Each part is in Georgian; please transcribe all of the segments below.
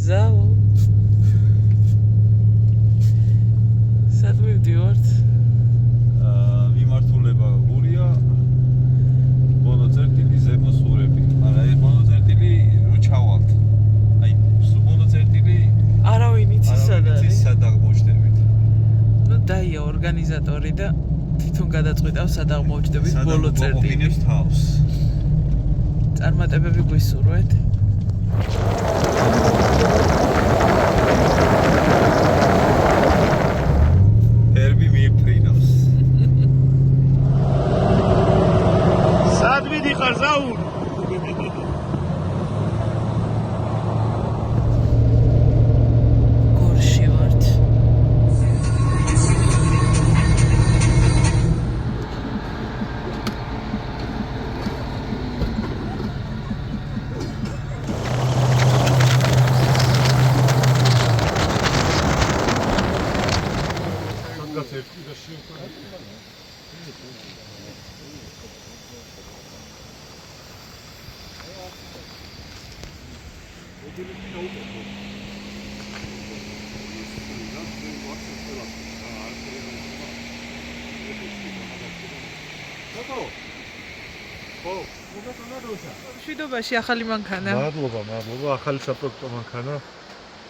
ზაო. სად მივდივართ? მიმართულება გურია. ბოლო წერტილი ზემოსურები. არა, ეს ბოლო წერტილი რო ჩავალთ. აი, ბოლო წერტილი არავინ იცის სად არის? სად აღმოჩნდებით. ნუ დაია ორგანიზატორი და თვითონ გადაწყვიტავს სად აღმოჩნდებით ბოლო წერტილი. მოგვინებს თავს. წარმატებები გვისურვეთ. ერბი მიიფრინავს. სად მიდიხარ ზაურ? გორში ვართ. შვიდობაში ახალი მანქანა. მადლობა, ახალი საპროექტო მანქანა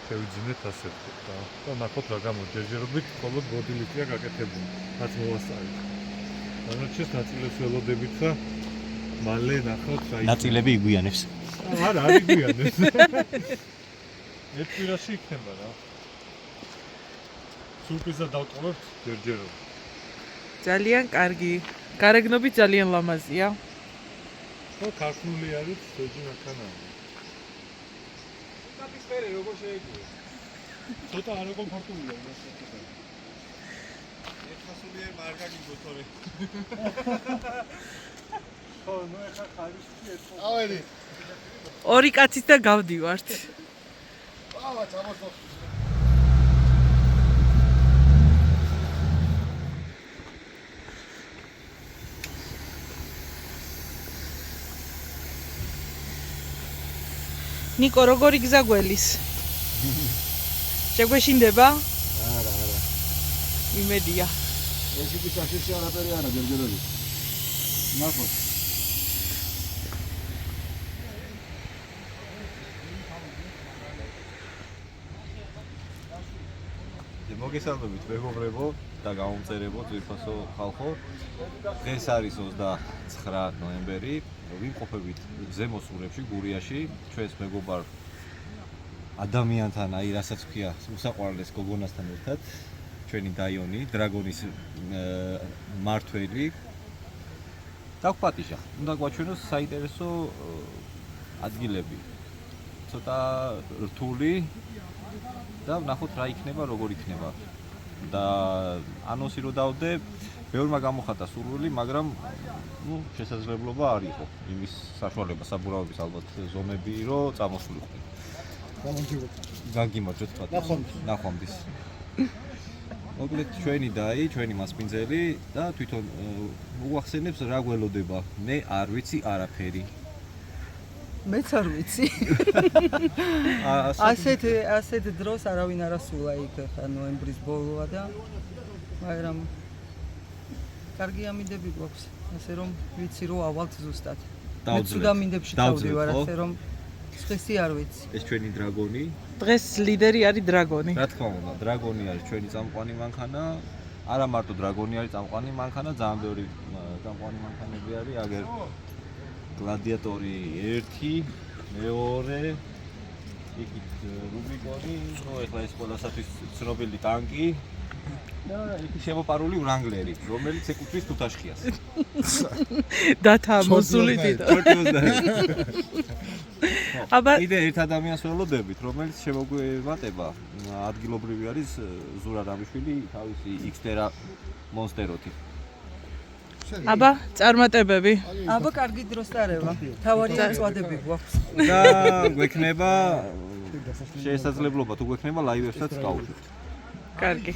შევიძინეთ ასე და ნახოთ რა გამოჯერჯერობით, მხოლოდ ბოდილიტია გაკეთებული. რაც მოვასწარეთ. დანარჩენს ნაწილებს ველოდებით და მალე ნახოთ რა იქნება. ნაწილები იგვიანებს. არა, არ იგვიანებს. ერთ კვირაში იქნება რა. სურპრიზად დავტოვებთ ჯერჯერობით. ძალიან კარგი. გარეგნობით ძალიან ლამაზია. ხო, ქართული არის ძოჯი მანქანა. კაპის ფერე როგორ შეეძლო? ცოტა არ კომფორტულია იმასე. ეხასულიერ მარკაკი გოთორე. ხო, ნუ ეხა ხარისხი ერთხო. ავერი. ორი კაცით და გავდივართ. ავა, წამოსო. ნიკო, როგორი გზა გველის? შეგვეშინდება? არა. იმედია. ეს იგი საშიში არაფერი არა, ჯერჯერობით. ნახოთ. მოგესალმებით მეგობრებო და გამომწერებო ძვირფასო ხალხო. დღეს არის 29 ნოემბერი. ვიმყოფებით ზემოსურებში, გურიაში, ჩვენს მეგობარ ადამიანთან, აი რასაც ვქია, უსაყვარლეს გოგონასთან ერთად, ჩვენი დაიონი, დრაგონის მართველი. დაგვპატიჟა, უნდა გვაჩვენოს საინტერესო ადგილები. ცოტა რთული და ვნახოთ რა იქნება, როგორ იქნება. და ანონსი რო დავდე, ბევრმა გამოხატა სურვილი, მაგრამ შესაძლებლობა არ იყო. იმის საშუალება საბურავების ალბათ ზომები რო წამოსულიყვნენ. გაგიმარჯვეთ პატარა. ნახვამდის. მოკლედ ჩვენი დაი, ჩვენი მასპინძელი და თვითონ მოახსენებს რა გველოდება. მე არ ვიცი არაფერი. მეც არ ვიცი. ასეთ დროს არავინ არ ასულა იქ ხა ნოემბრის ბოლოა და მაგრამ კარგი ამინდები გვაქვს. ასე რომ ვიცი რომ ავალთ ზუსტად. მეც უამინდებში წავდივარ, ასე რომ სხვისი არ ვიცი. ეს ჩვენი დრაგონი. დღეს ლიდერი არის დრაგონი. რა თქმა უნდა, დრაგონი არის ჩვენი წამყვანი მანქანა. არა მარტო დრაგონი არის წამყვანი მანქანა, ძალიან ბევრი წამყვანი მანქანები არის. აგერ გლადიატორი 1, 2, იქით რუბიკონი, ნუ ეხლა ეს ყველასათვის ცნობილი ტანკი და იქით შემოპარული ვრანგლერი, რომელიც ეკუთვნის თუთაშხიას. დათა მოსული თვითონ. აბა კიდე ერთ ადამიანს ველოდებით, რომელიც შემოგვემატება, ადგილობრივი არის ზურა რამიშვილი, თავისი Xterra მონსტეროთი. აბა წარმატებები. აბა კარგი დროს დარება. თავარი წვადები გვაქვს. და გვექნება შესაძლებლობა თუ გვექნება ლაივებსაც გავუშვით. კარგი.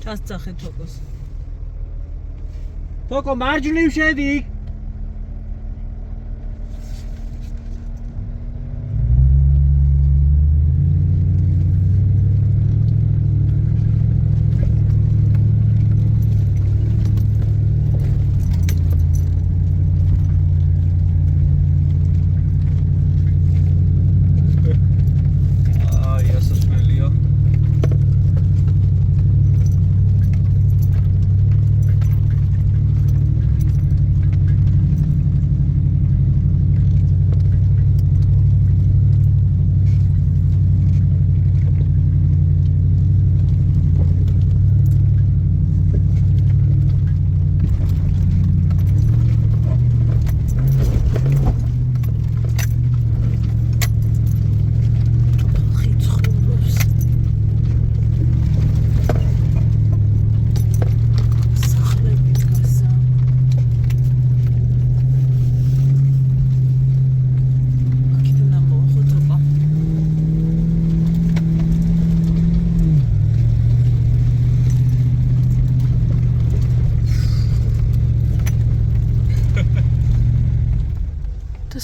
ჩასწახე თოკოს. თოკო მარჯვნივ შედი.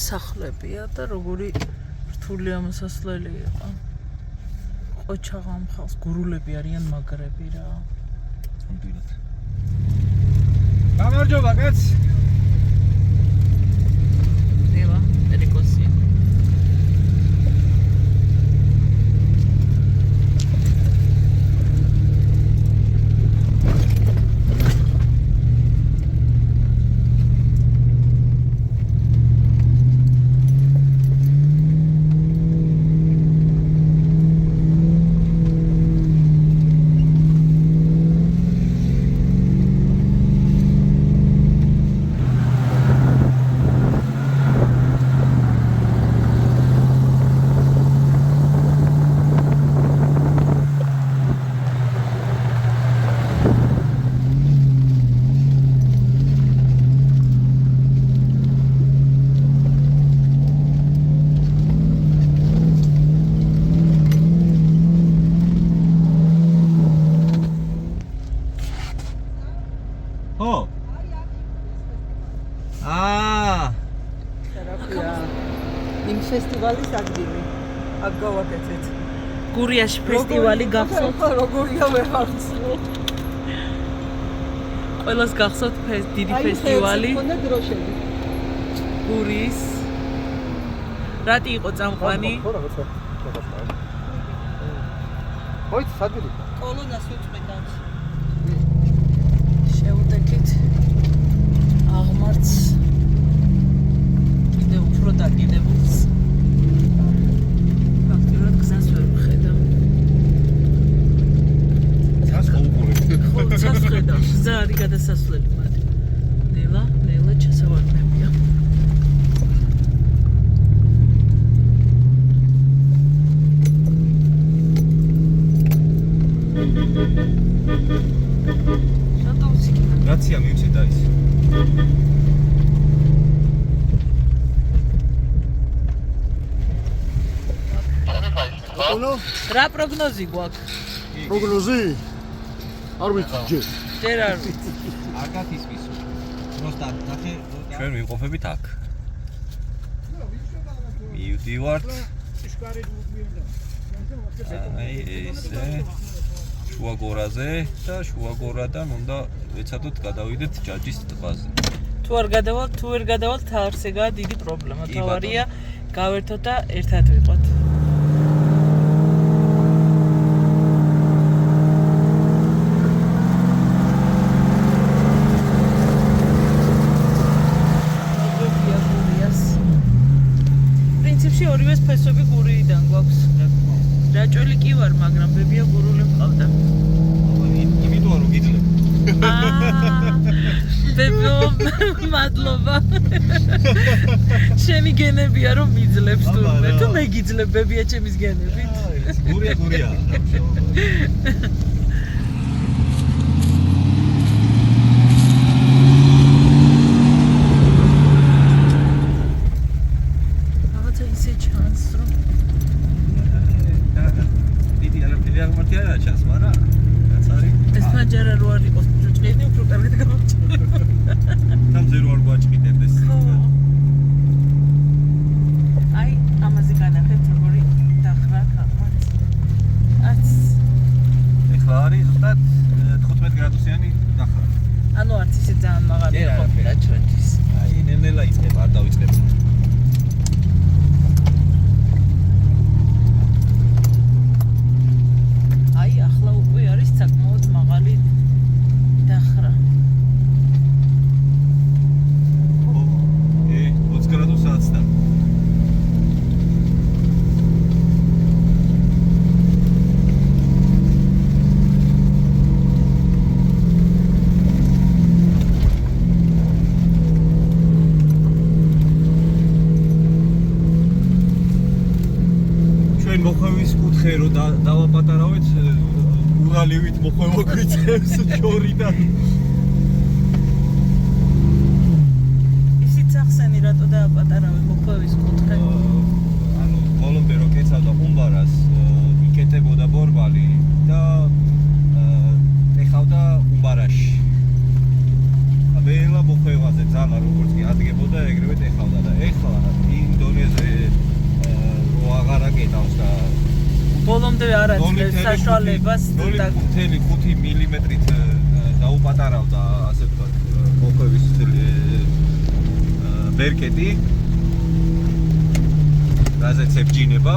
სახლებია და როგორი რთული ამასასვლელი იყო. ყოჩაღა მხალს გურულები არიან მაგრები რა. ნამდვილად. გამარჯობა კაც. ნელა, ერიკოსი. იმ ფესტივალის ადგილი. აქ გავაკეთეთ. გურიაში ფესტივალი გახსოვთ? როგორია ვეღარცნო. ყველას გახსოვთ დიდი ფესტივალი აი, ხონდა დროშები. გურიის. რატი იყო წამყვანი? ხოიც სადილი. კოლონას უწყვეტად. შევუდექით. აღმარც კიდე უფრო დაკიდებულს. ფაქტობრივად გზას ვერ ვხედავ. გზას ხოუყური. ხო, გზას ვხედავ. გზა არის გადასასვლელი მათ. ნელა ჩასავარდებია. რაცია მივცე და ის. რა პროგნოზი გვაქვს? პროგნოზი? არ ვიცი ჯერ. ჯერ არ ვიცი. აკაც ის ვისო. просто ნახე ჩვენ ვიმყოფებით აქ. მივდივართ. აი ესე შუაგორაზე და შუაგორადან უნდა ეცადოთ გადავიდეთ ჯაჯის ტბაზე. თუ ვერ გადავალთ, არსეგაა დიდი პრობლემა. თავარია გავერთოთ და ერთად ვიყოთ. პრინციპში ორივეს ფესვები გურიიდან გვაქვს. რაჭველი კი ვარ, მაგრამ ბებია გურული მყავდა. იმიტომ რომ გიძლებ. ბებიო, მადლობა. შენი გენებია რომ მიძლებს თურმე. თუ მე გიძლებ ბებია ჩემის გენებით. გურია. რაღაცა ისე ჩანს რომ დიდი არაფერი აღმართია რა ჩანს, მაგრამ რაც არის ეს გრადუსიანი ნახა. ანუ არც ისე ძალიან მაღალი კი, იყო არაფერი. დაჭრეთის. აი, ნელ-ნელა იწყება, არ დავიწყებ. აი, ახლა უკვე არის საკმაოდ მაღალი დახრა. 20 გრადუსაა და მოხევის კუთხე რო დავაპატარავეთ ურალივით მოხევა გვიწევს შორიდან ისიც ახსენი რატო დააპატარავე მოხევის კუთხე? ანუ ბოლომდე რო კეცავდა უმბარას იკეტებოდა ბორბალი და ეხავდა უმბარაში აბელა მოხევაზე ძალა როგორც კი ადგებოდა ეგრევე ეხავდა და ეხლა იმ დონეზე აღარ აკეტავს და ბოლომდე არ აძლევს საშუალებას 0.5 მილიმეტრით დაუპატარავდა ასე ვთქვათ მოხევის ბერკეტი რაზეც ებჯინება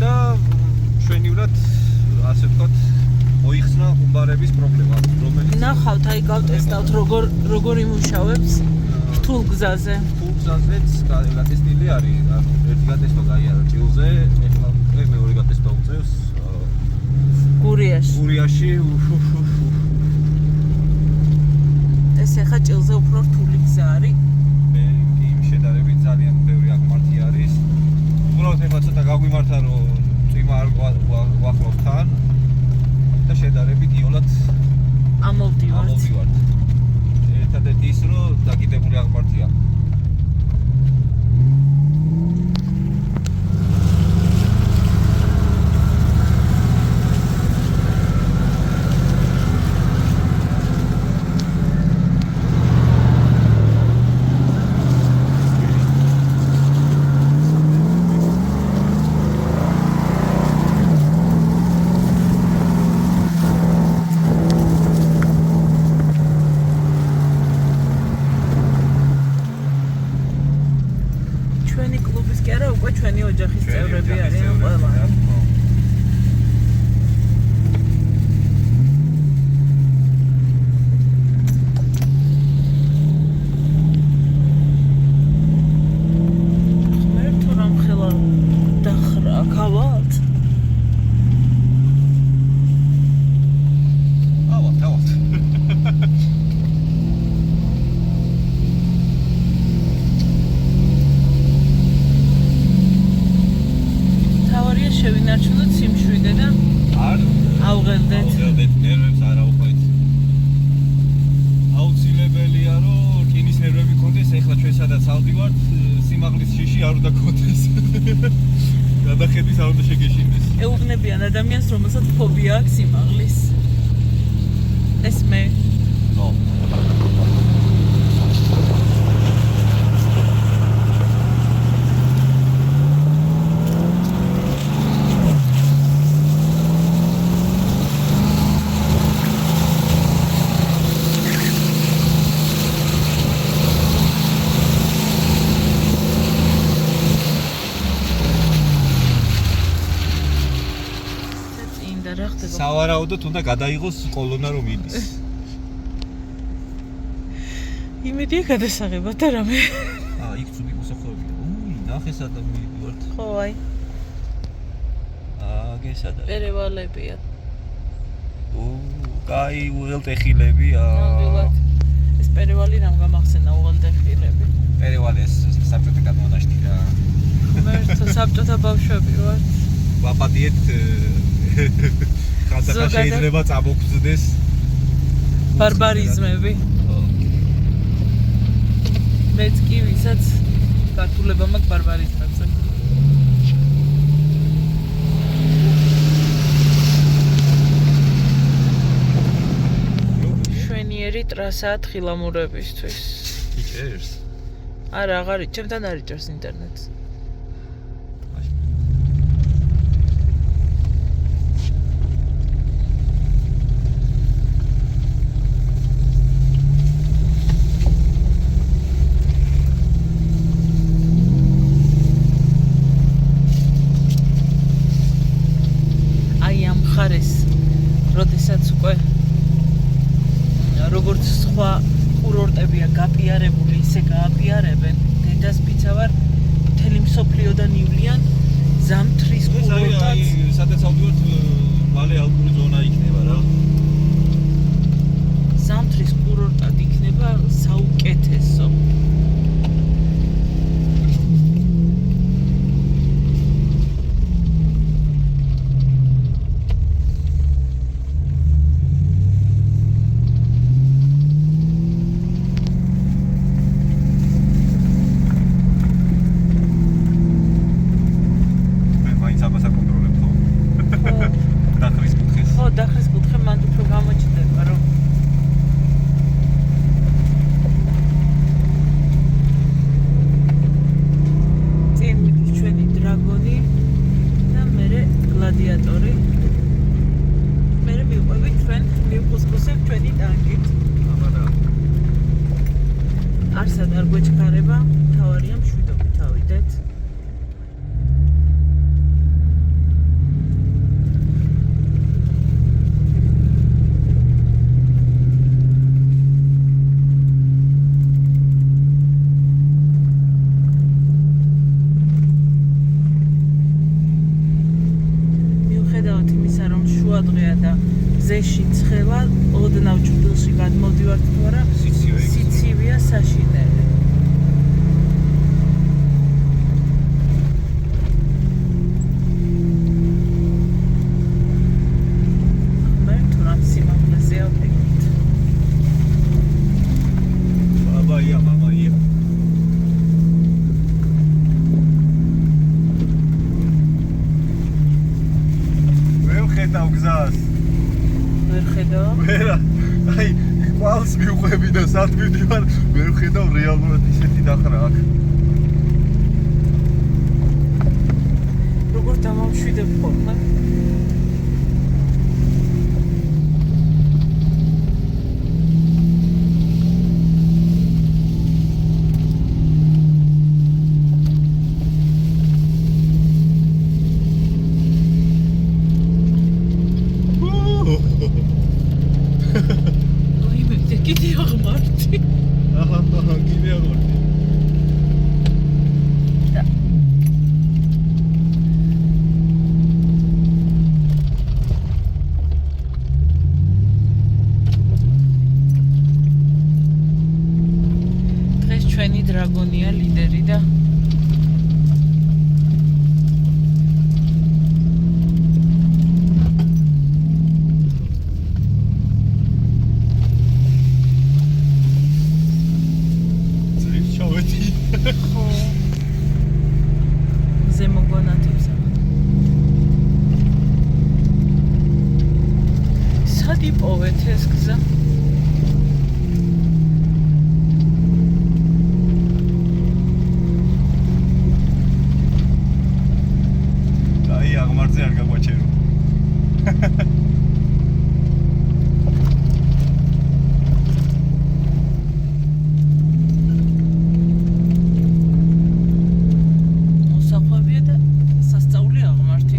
და ჩვენივრად ასე ვთქვათ მოიხსნა უმბარების პრობლემა რომელიც ნახავთ აი გავტესტავთ როგორ იმუშავებს რთულ გზაზე გზაზეც გატესტილი არის ანუ ერთი გატესტვა გაიარა ჭილზე ეხლა მეორე გატესტვა უწევს გურიაში ეს ეხა ჭილზე უფრო რთული გზა არის მე იმ შედარებით ძალიან ბევრი აღმართი არის უბრალოდ ეხლა ცოტა გაგვიმართა რომ წვიმა არ გვახლავს თან და შედარებით იოლად ამოვდივართ ერთადერთი ის რომ დაკიდებული აღმართია ჩვენი ოჯახის წევრები არიან ყველა. ხმერ თუ რამ ხელა დახრა გავალთ. ავალთ. შევინარჩუნოთ სიმშვიდე და არ ავღელდეთ ნერვებს არ აუყვეთ აუცილებელია რომ რკინის ნერვები გქონდეს ეხლა ჩვენ სადაც ავდივართ სიმაღლის შიში არ უნდა გქონდეს გადახედვის არ უნდა შეგეშინდეს ეუბნებიან ადამიანს რომელსაც ფობია აქვს სიმაღლის ეს მე ნო სავარაუდოდ უნდა გადაიღოს კოლონა რომ მიდის. იმედია გადასაღებად და რამე. იქ ცუდი მოსახლეობია. ნახე სადაც მივიდივართ. ხო აი. გესადა. პერევალებია. კაი უღელტეხილებია. ნამდვილად. ეს პერევალი რამ გამახსენა უღელტეხილები? პერევალი ეს საბჭოთა კანონაში რა. ღმერთო საბჭოთა ბავშვები ვართ. ვაპატიეთ ხაზაკა შეიძლება წამოგზდეს ბარბარიზმები. მეც კი ვისაც ქართულება მაქვს ბარბარიზმებზე. შვენიერი ტრასაა თხილამურებისთვის. იჭერს? არა, აღარ ჩემთან არ იჭერს ინტერნეტს. როდესაც უკვე როგორც სხვა კურორტებია გაპიარებული, ისე გააპიარებენ დედას ფიცავარ მთელი მსოფლიოდან ივლიან ზამთრის კურორტად. სადაც ავდივართ მალე ალპური ზონა იქნება რა. ზამთრის კურორტად იქნება საუკეთესო. დახრის კუთხე მანდ უფრო გამოჩნდება რომ წინ მიდის ჩვენი დრაგონი და მერე გლადიატორი მერე მივყვებით ჩვენ მივხუსხუსებ ჩვენი ტანკით არსად არ გვეჩქარება თავარია მშვიდობით ავიდეთ დღეა და გზეში ცხელა ოდნავ ჭრილში გადმოვდივართ თუ არა სიცივეა საშინელი მე თუ რამ სიმაღლეზე ავდებით ბაბაია მამაია ხედავ გზას ვერ ხედავ ვერა აი ყავს მივყვები და სად მივდივარ ვერ ხედავ რეალურად ისეთი დახრა აქ როგორ დამამშვიდებ ხოლმე კიდე აღმართი. აჰა, კიდე აღმართი. დღეს ჩვენი დრაგონია ლიდერი და იპოვეთ ეს გზა აი აღმართზე არ გაგვაჩერო მოსახვევია და სასწაული აღმართი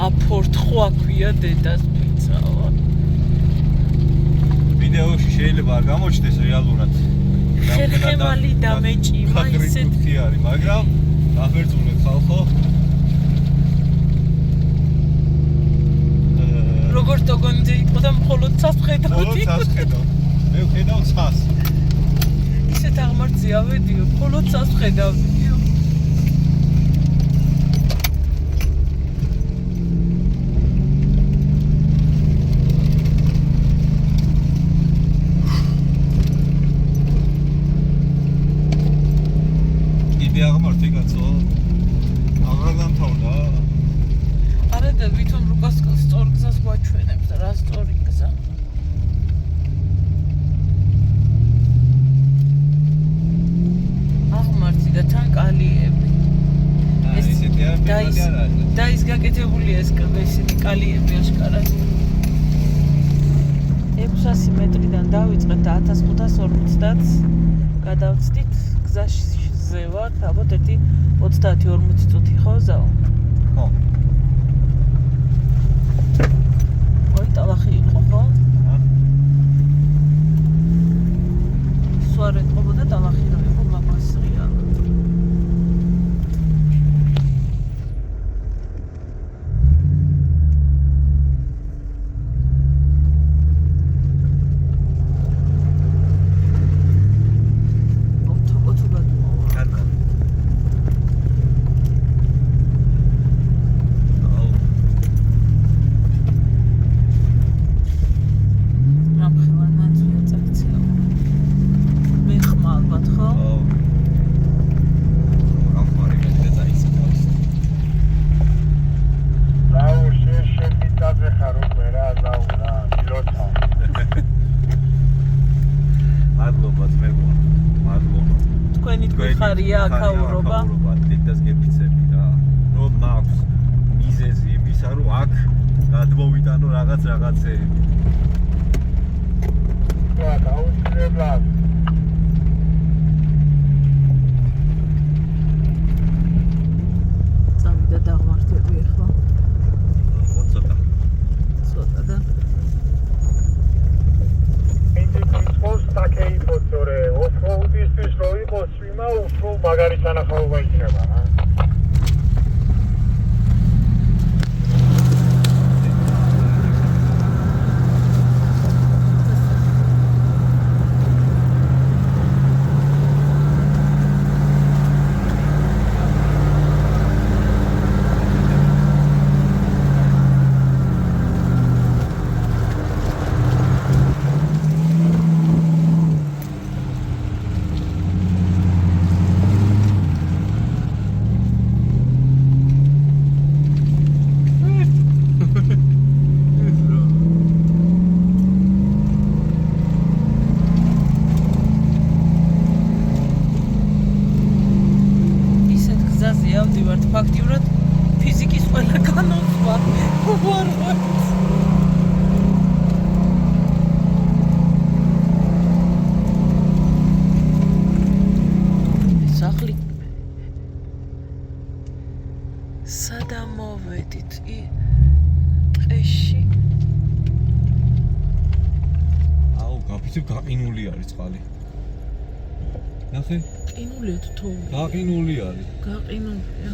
აფორთხო აქვია დედას ფიცავა ვიდეოში შეიძლება არ გამოჩნდეს რეალურად ხერხემალი დამეჭიმა ისეთ კი არის მაგრამ დახერწუნეთ ხალხო როგორ თქონდი იყო და მხოლოდ ცას ხედავდი მე ვხედავ ცას ისეთ დაღმართზე ავედიო, მხოლოდ ცას ხედავდიო. კიდე აღმართე კაცო. აღარ დამთავრდა. არა და ვითომ რუკას სწორ გზას გვაჩვენებს, რა სწორი გზა. აღმართი და თან კალიები. ესეთი არა. და ის გაკეთებულია ეს ისეთი კალიები აშკარად. 600 მეტრიდან დავიწყეთ და 1550-ს გადავწდით გზაზე ვარ, ალბათ 30-40 წუთი ხო ზაო? ხო. ой, ტალახი იყო ხო? სვარეთ ყობოდა ტალახი რა იყო მაგასრია. ხარია აქაურობა დიდას გეფიცები რა რომ მაქვს მიზეზი იმისა რომ აქ გადმოვიტანო რაღაცეები რა დაუცილებლად წამიდა დაღმართები ახლა ცოტა და takie pozory, osobistych swoich osłimał, co Margarita na chałupę trzeba, no? ფაქტიურად ფიზიკის ყველა კანონს ვარ. სახლი სადა მოვედით ტყეში. აუ, გაფიცებ გაყინული არის წყალი. ნახე? ყინულია თუ გაყინული არის. გაყინულია.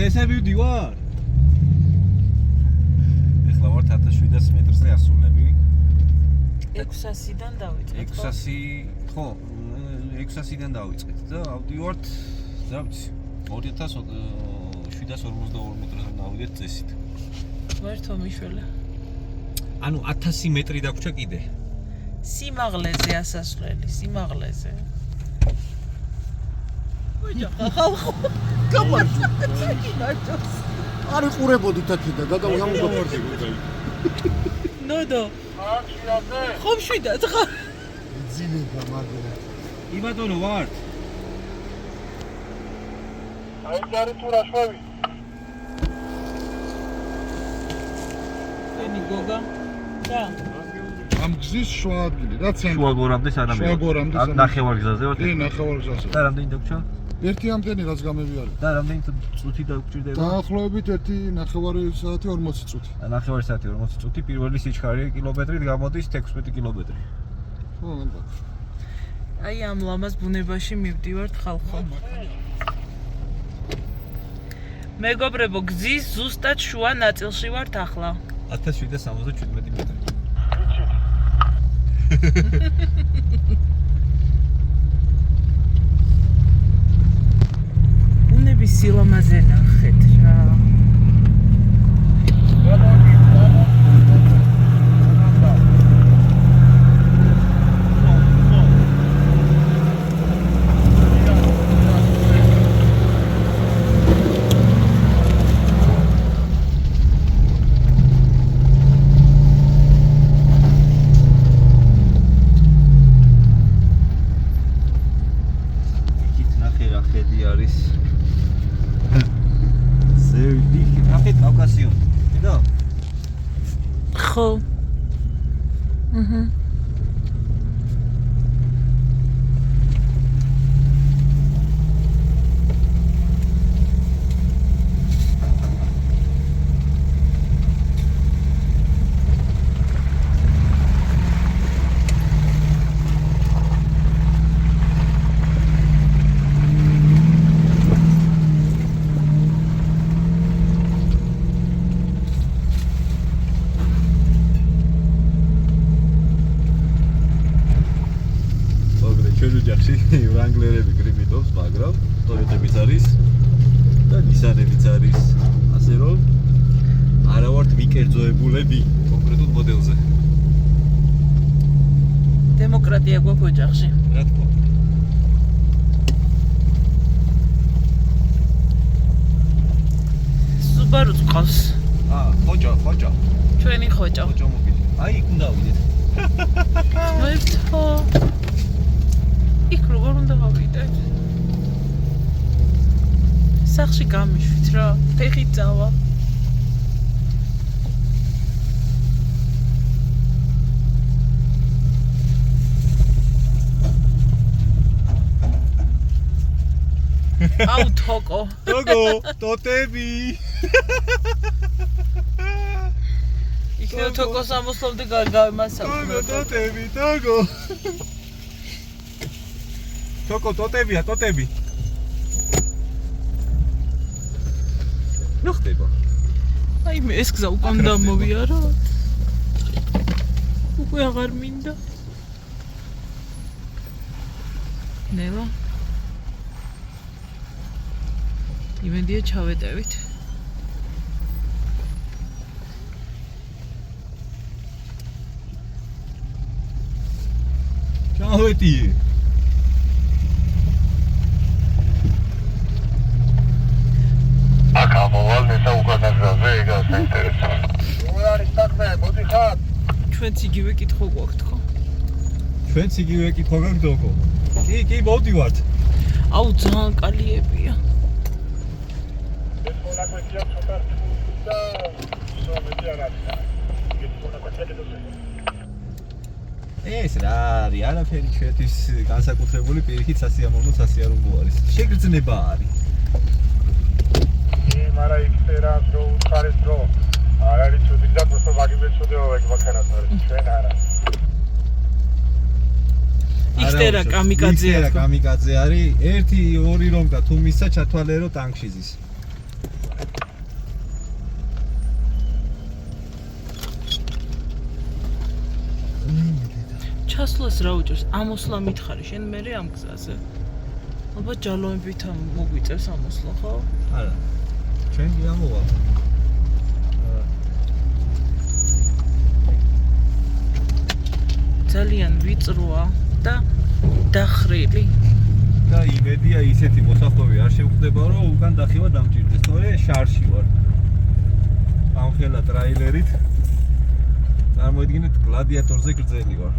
ესე ვიდივარ. ეხლა ვარ 1700 მეტრზე ასულები. 600-დან დავიწყეთ. 600, ხო, 600-დან დავიწყეთ და ავდივართ, რა ვიცი, 2742 მეტრზე დავიდეთ წესით. ვერთო მიშველა. ანუ 1000 მეტრი დაგვრჩა კიდე. სიმაღლეზე ასასვლელი, სიმაღლეზე. ოჯახა ხალხო. გამარჯვე. არის ყურებოდით აქედან, გაგავამბობდი. ნოდო. ხომ შვიდად ხარ? ძინება მაგრამ. იბატონო ვარ. აი ჯარი თუ რა შვევი. ენი გოგა. და. ამ გზის შუა ადგილი რა ცენტრი. შუა გორამდე სანამ შუა გორამდე ან ნახევარგზაზე ვარ. კი, ნახევარგზაზე. და რამდენი დაგვრჩა? ერთი ამდენი რაც გამები არის. და რამდენი წუთი დაგვრჩდება? დაახლოებით 1.5 საათი 40 წუთი. ნახევარი საათი 40 წუთი, პირველი სიჩქარე კილომეტრით გამოდის 16 კილომეტრი. ხო, ალბათ. აი ამ ლამაზ ბუნებაში მივდივართ ხალხო. მეგობრებო, გზის ზუსტად შუა ნაწილში ვართ ახლა. 1777 მეტრი. ბუნების სილამაზე ნახეთ რა. ხო. Wrangler-ები გრიმიტობს, მაგრამ Toyota-ებიც არის და Nissan-ებიც არის. ასე რომ არა ვართ მიკერძოებულები კონკრეტულ მოდელზე. დემოკრატია გვაქვს ოჯახში. რა თქმა უნდა. Subaru-ს ყავს. ხოჭო. ჩვენი ხოჭო. ხოჭო მოგილი. აი, იქ უნდა ავიდეთ. მოიწო. იქ როგორ უნდა გავიდეთ? სახში გამიშვით რა, ფეხით წავა. აუ თოკო. Togo, totები. იქნებ თოკოს ამოსლობდი გავიმასავ. Totები, Togo. Toko, totები. ნუ ხდება. აი მე ეს გზა უკან დამოვიარა. უკვე აღარ მინდა. ნელა. იმედია ჩავეტევით. ჩავეტი. ჩვენც იგივე კითხვა გვაქვს თქო. ჩვენც იგივე კითხვა გაქვს დოკო. კი, მოვდივართ. აუ ძალიან კალიებია. ეს რა არის? არაფერი ჩვენთვის განსაკუთრებული პირიქით სასიამოვნო სასიარულო არის. შეგრძნება არის. მარა იქერა დრო უცხარეს დრო არ არის ჩუდი და просто ვაგიბეჭოდეო ეგ ვაქანას არის ჩვენ არა იქერა კამიკაძე იქერა კამიკაძე არის 1-2 რომკა თუ მისცა ჩათვალერო ტანკში ზის ჩასვლას რა უჭერს ამოსვლა მითხარი შენ მე ამ გზაზე ალბათ ჯალოებით მოგვიწევს ამოსვლა ხო არა ჩვენ გამოვა ძალიან ვიწროა და დახრილი და იმედია ისეთი მოსახლოვი არ შევხვდება რომ უკან დახევა დამჭირდეს თორე შარში ვარ ამხელა ტრაილერით წარმოიდგინეთ გლადიატორზე გრძელი ვარ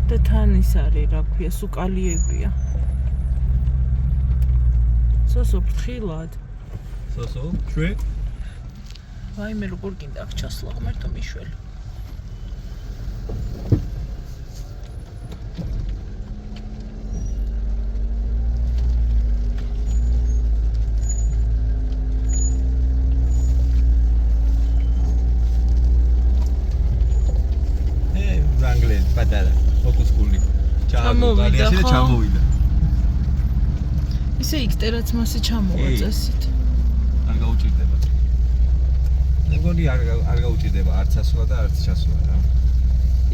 და თან ის არის რა ქვია სუკალიებია სოსო ფრთხილად სოსო ჩვენ ვაიმე როგორ გინდა აქ ჩასვლა ღმერთო მიშველი რანგლენ პატარა ფოკუსკული ჩამოვიდა და ჩამოვიდა ისე იქტერაც მასე ჩამოვა წესით არ გაუჭირდება მეგონი არ გაუჭირდება არც ასვლა და არც ჩასვლა რა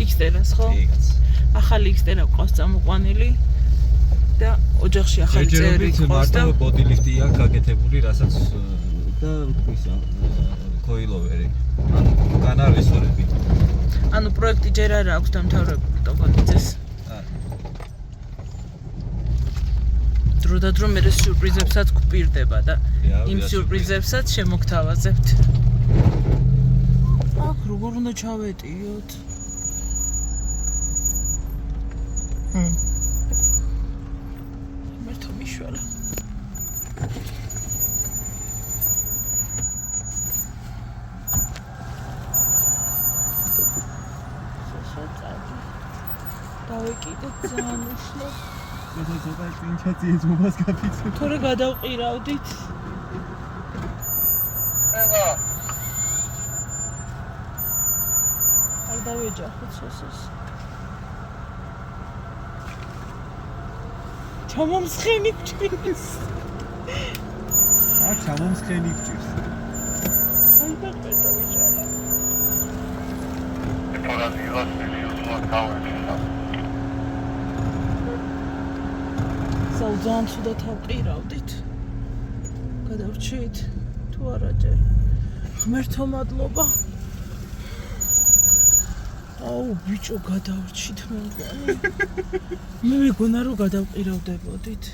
იქტერას ხო იგაც ახალი იქტერა ყავს წამოყვანილი და ოჯახში ახალი წევრი ყავს და მარტო ბოდილიფტი აქვს გაკეთებული რასაც და ისა კოილოვერი უკან არის ორები ანუ პროექტი ჯერ არ აქვს დამთავრებული ტოგონიძეს დროდადრო მე სიურპრიზებსაც გვპირდება და იმ სიურპრიზებსაც შემოგთავაზებთ აქ როგორ უნდა ჩავეტიოთ მერტო მიშველა დავეკიდეთ ძალიან უშლო ცოტა პინჩაციეს მომას გაფიცე თორე გადავყირავდით არ დავეჯახოთ სოსოს ჩამომსხენი გჭირს აქ ჩამომსხენი გჭირს აი და პეტავიჭარა თორა დილას მილიუსმა გავეშა ძალიან ცუდად ავყირავდით გადავრჩით თუ არა ჯერ ღმერთო მადლობა აუ ბიჭო გადავრჩით მე მეგონა რომ გადავყირავდებოდით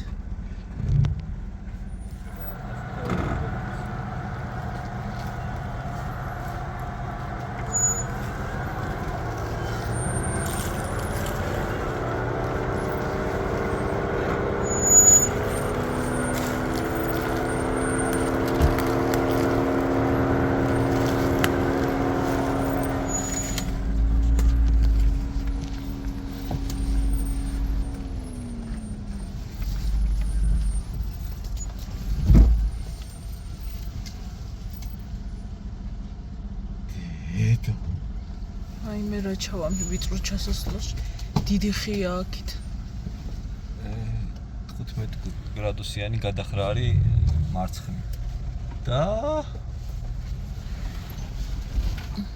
აი მე რა ჩავამი ვიწრო ჩასასვლელში დიდი ხია აქით 15 გრადუსიანი გადახრა არის მარცხნივ და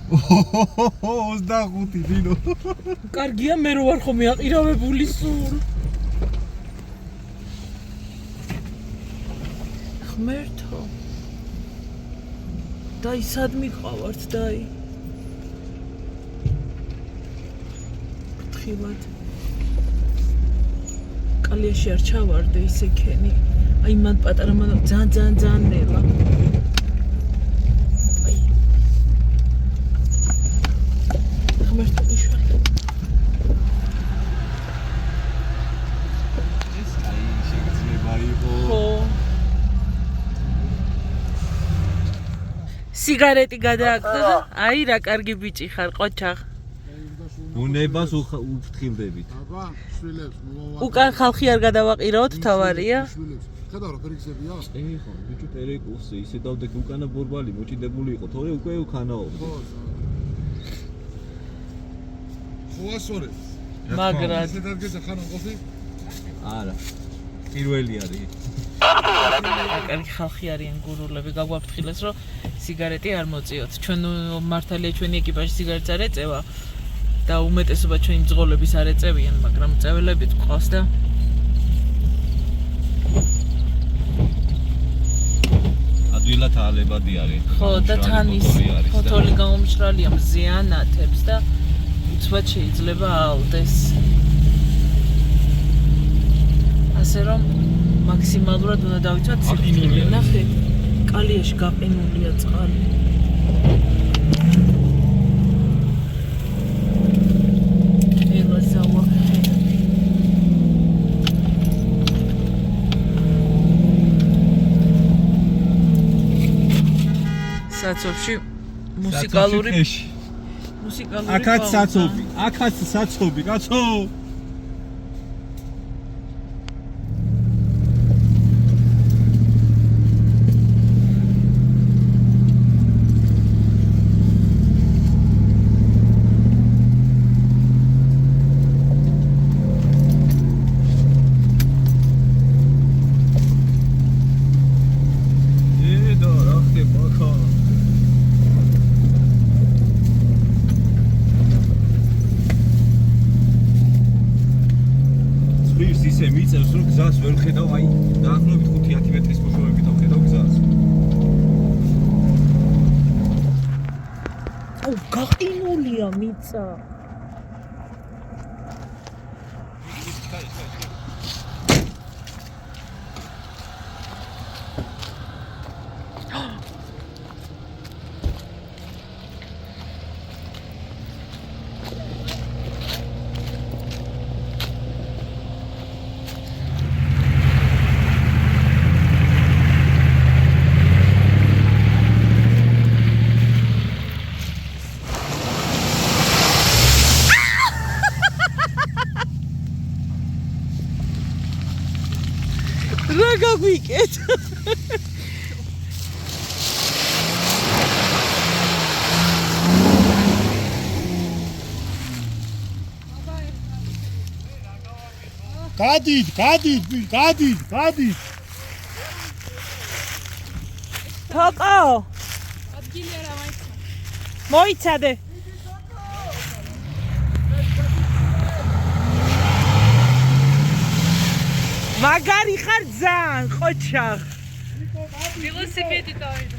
25 დინო კარგია მე რო ვარ ხომ მეაყირავებული სულ ღმერთო დაი სად მიყავართ დაი ხილად კალიაში არ ჩავარდე ისე ქენი აი მან პატარა მან ძალიან ნელა აი ღმერთო მიშველი ეს აი შეიძლება იყოს ხო სიგარეტი გადააგდო აი რა კარგი ბიჭი ხარ ყოჩაღ უნებას უფრთხილდებით აბა შვილებს მოვა უკან ხალხი არ გადავაყირაოთ თავარია ხედავ რა ფერიგზებია ხო ბიჭო ტერეკოსე ისე დავდექ უკანა ბორბალი მოჭიდებული იყო თორე უკვე უკანაობდა ხო ასორე მაგრად ესე დადგეძა ხანო ყოფი არა პირველი არის კარგი ხალხი არიან გურულები გაგვაფრთხილეს რომ სიგარეტი არ მოწიოთ ჩვენ მართალია ჩვენი ეკიპაჟი სიგარეტს არ ეწევა და უმეტესობა ჩვენი ძღოლების არ ეწევიან მაგრამ წეველებით ყავს და ადვილად ალებადი არის ხო და თან ის ფოთოლი გამომშრალია მზიანათებს და უცბად შეიძლება აალდეს ასე რომ მაქსიმალურად უნდა დავიცვათ სიფრთხილე ნახეთ კალიაში გაყინულია წყალი საცობში მუსიკალური აქაც პაუზა. საცობი, აქაც საცობი, კაცო. და რა ხდება ხა? ზღვის ისე მიწევს, რომ გზას ვერ ხედავ, აი, დაახლოებით 5-10 მეტრის მოშორებით ვხედავ გზას. აუ, გაყინულია მიწა. რა გაგვიკეთ? გადით. თოკო. ადგილი არა მოიცადე. მაგარი ხარ ძალიან, ხოჩაღ. ველოსიპედი დავიდა.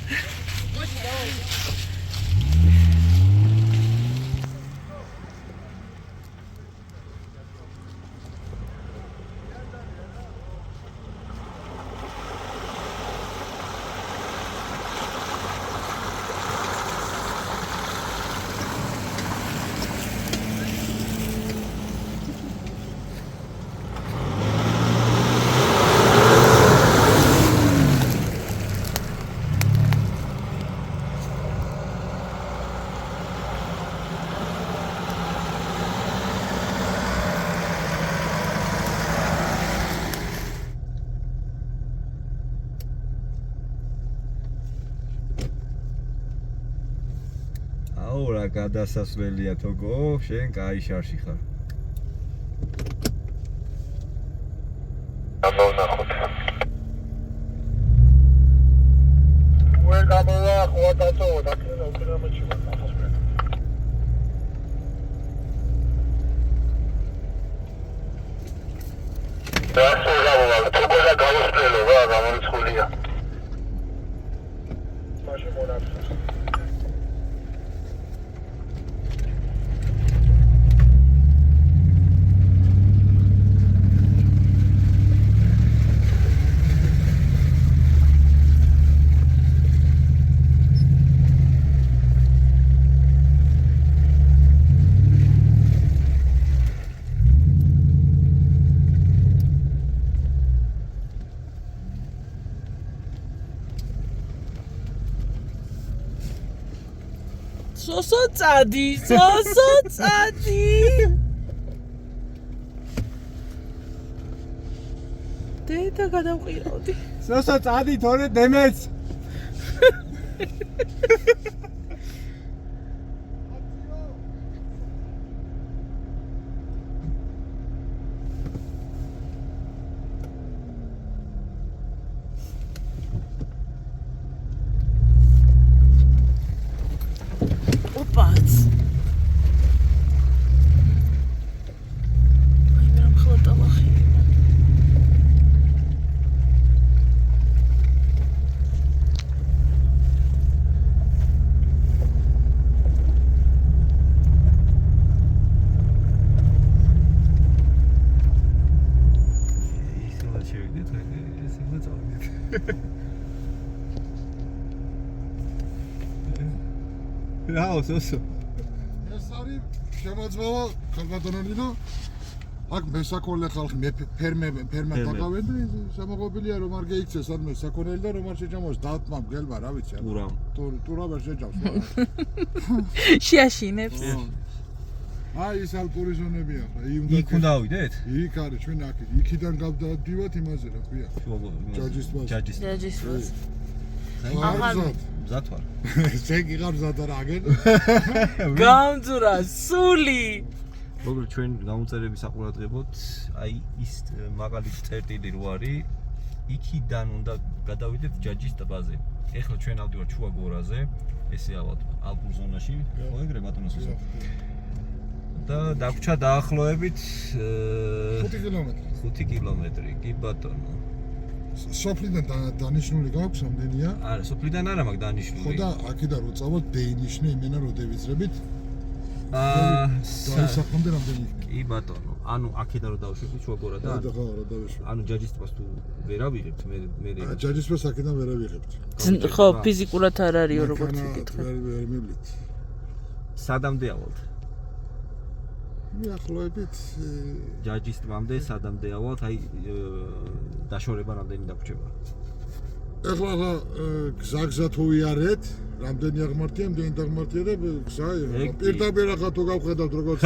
აუ რა გადასასვლელია თოგო, შენ კაი შარში ხარ. ამოვნახოთ. უე გამოვა, ხო დაწოვა, დაკენა უკრამეთში ვარ. და სულავა, თქო და გავუსწრელო რა, გამორიცხულია. მაშინ მონახავს. სოსო წადი. დედა გადავყირავდი. სოსო წადი თორე დემეც. ოპაც. აი მე რამ ხლა ტალახი. რაო სოსო. ეს არის შემოძმავა ქალბატონო ნინო. აქ მესაქონლე ხალხი მე ფერმე დაკავენ და შემოღობილია რომ არ გეიქცეს ამ მესაქონელი და რომ არ შეჭამოს დათმა მგელმა რა ვიცი ურამ ტურა ვერ შეჭამს შეაშინებს. აი ეს ალპური ზონებია ხა იქ უნდა ავიდეთ? იქ არის ჩვენ აქ იქიდან გავდივართ იმაზე რა ქვია ჯაჯის ჯაჯის ჯაჯისვას. აღარ მზად ვარ. შენ გიყარ მზად რა აგერ გამძურა სული. როგორც ჩვენ გამოწერების საყურადღებოდ, აი ის მაღალი წერტილი რო არის, იქიდან უნდა გადავიდეთ ჯაჯის ტბაზე. ეხლა ჩვენ ავდივართ შუაგორაზე, ესე ალბათ ალპურ ზონაში, ხო ეგრე ბატონო სუსა. და დაგვრჩა დაახლოებით 5 კილომეტრი 5 კილომეტრი, კი ბატონო. სოფლიდან დანიშნული გაქვს ამდენია არა, სოფლიდან არა მაქვს ხო დანიშნული. და აქედან რო წავალ დეინიშნე იმენა რო დევიზრებით და ისახამდე რამდენი იქნება კი ბატონო. ანუ აქედან რო დავშვებით შუაგორა და და ხო რა დავეშვი ანუ ჯაჯის ტბას თუ ვერ ავიღებთ მე ჯაჯისფერს აქედან ვერ ავიღებთ ხო, ფიზიკურად არ არისო როგორც იკითხე. ვერ მივლით სადამდე ავალთ? მიახლოებით ჯაჯის ტბამდე სადამდე ავალთ, აი დაშორება რამდენი დაგვრჩება? ეხლა გზა თუ ვიარეთ რამდენი აღმართია ამდენი დაღმართია და გზა პირდაპირ ახლა თუ გავხედავთ როგორც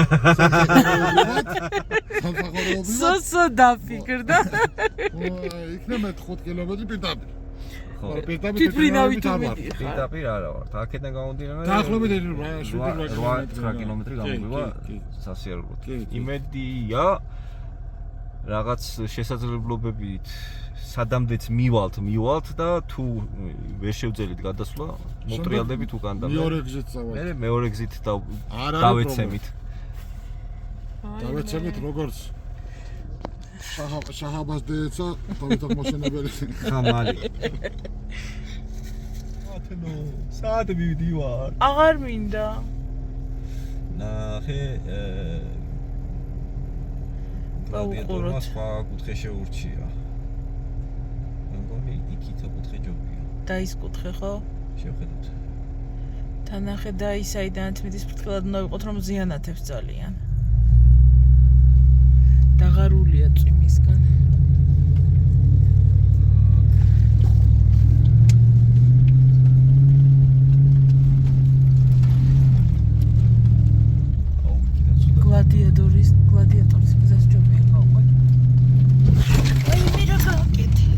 სამსახურეობრივად სოსო დაფიქრდა. იქნება 5 კილომეტრი პირდაპირ ხო. პირდაპირ თვითმფრინავით არ ვარ. უმეტი. პირდაპირ არა ვართ. აქედან გამომდინარე დაახლოებით 8-9 კილომეტრი გამომივივა სასიარულოდ. იმედია რაღაც შესაძლებლობებით სადამდეც მივალთ და თუ ვერ შევძელით გადასვლა, მოტრიალდებით უკან და მეორე გზით წავალ. მე მეორე გზით არ არის დავეცემით. დავეცემით როგორც შაჰაბას დეეცა თავით მოშენებელი. ხამალი. ათენო, საათ მივდივარ. აღარ მინდა. ნახე გლადიატორმა სხვა კუთხე შეურჩია. მე მგონი იქით კუთხე ჯობია. და ის კუთხე ხო? შევხედოთ. თანახე და ის აიდანაც მიდის ფრთხილად უნდა ვიყოთ რომ ზიანათებს ძალიან. დაღარულია წვიმისგან. გლადიატორის გზას ჯობია გავყვე. აი მე რა გავაკეთე?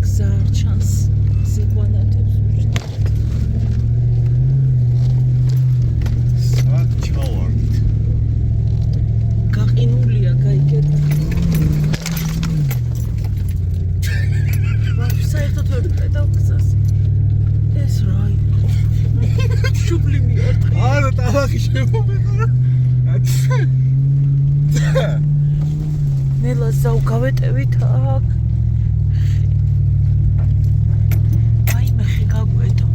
გზა არ ჩანს. ზიგვანათებს ვუჭდა. საათ ჩავარდით. გაყინულია, გაიგეთ. საერთოდ ვერ ვხედავ გზას. ეს რა იყო? შუბლი მიარტყი. არა, ტალახი შემომეყარა. ნელა ზაუ გავეტევით აქ. აი მე ხე გაგვედო.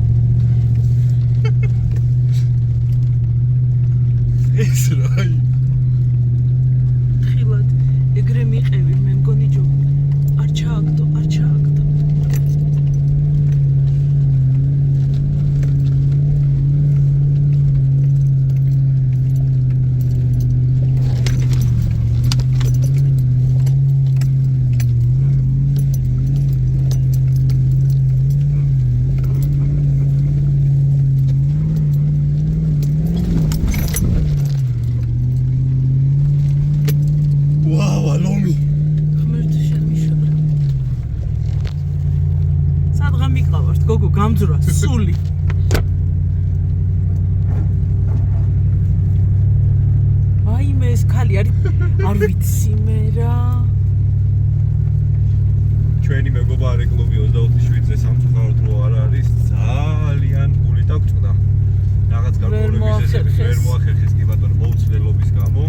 ეს რა იყო? ხილად ეგრე მიყევი მე მგონი ჯო. არ ჩააგდო. ვაუ, ალომი. ღმერთი შენ მიშოლა. სადღა მიყავართ გოგო გამძურა სული. აი მე ეს ქალი არის არ ვიცი მე რა. ჩვენი მეგობარი კლუბი 24-ზე სამწუხაროდ რო არ არის, ძალიან გული დაგჭდა. რაღაც გარკვეულების ესები ვერ მოახერხეს კი ბატონო მოუცვლელობის გამო.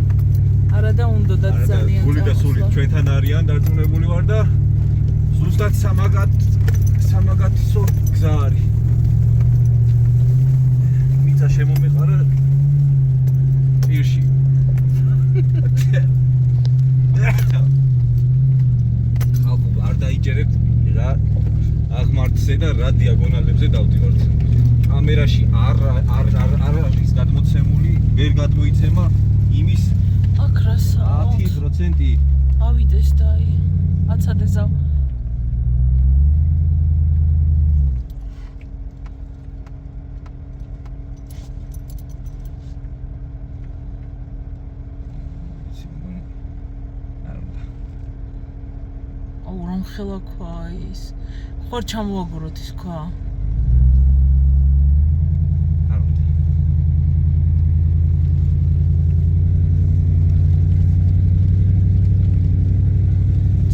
არა და უნდა და ძალიან გული და სული ჩვენთან არიან დარწმუნებული ვარ და ზუსტად სამაგათისო გზა არის. მიწა შემომეყარა პირში. ხალხო არ დაიჯერებთ რა აღმართზე და რა დიაგონალებზე დავდივართ. ამ კამერაში არ არის გადმოცემული, ვერ გადმოიცემა იმის აქ რასაო 10%. ავიდეს დაი აცადესავ აუ რომ ხელა ქვა ის ხარ ჩამოაგოროთ ის ქვა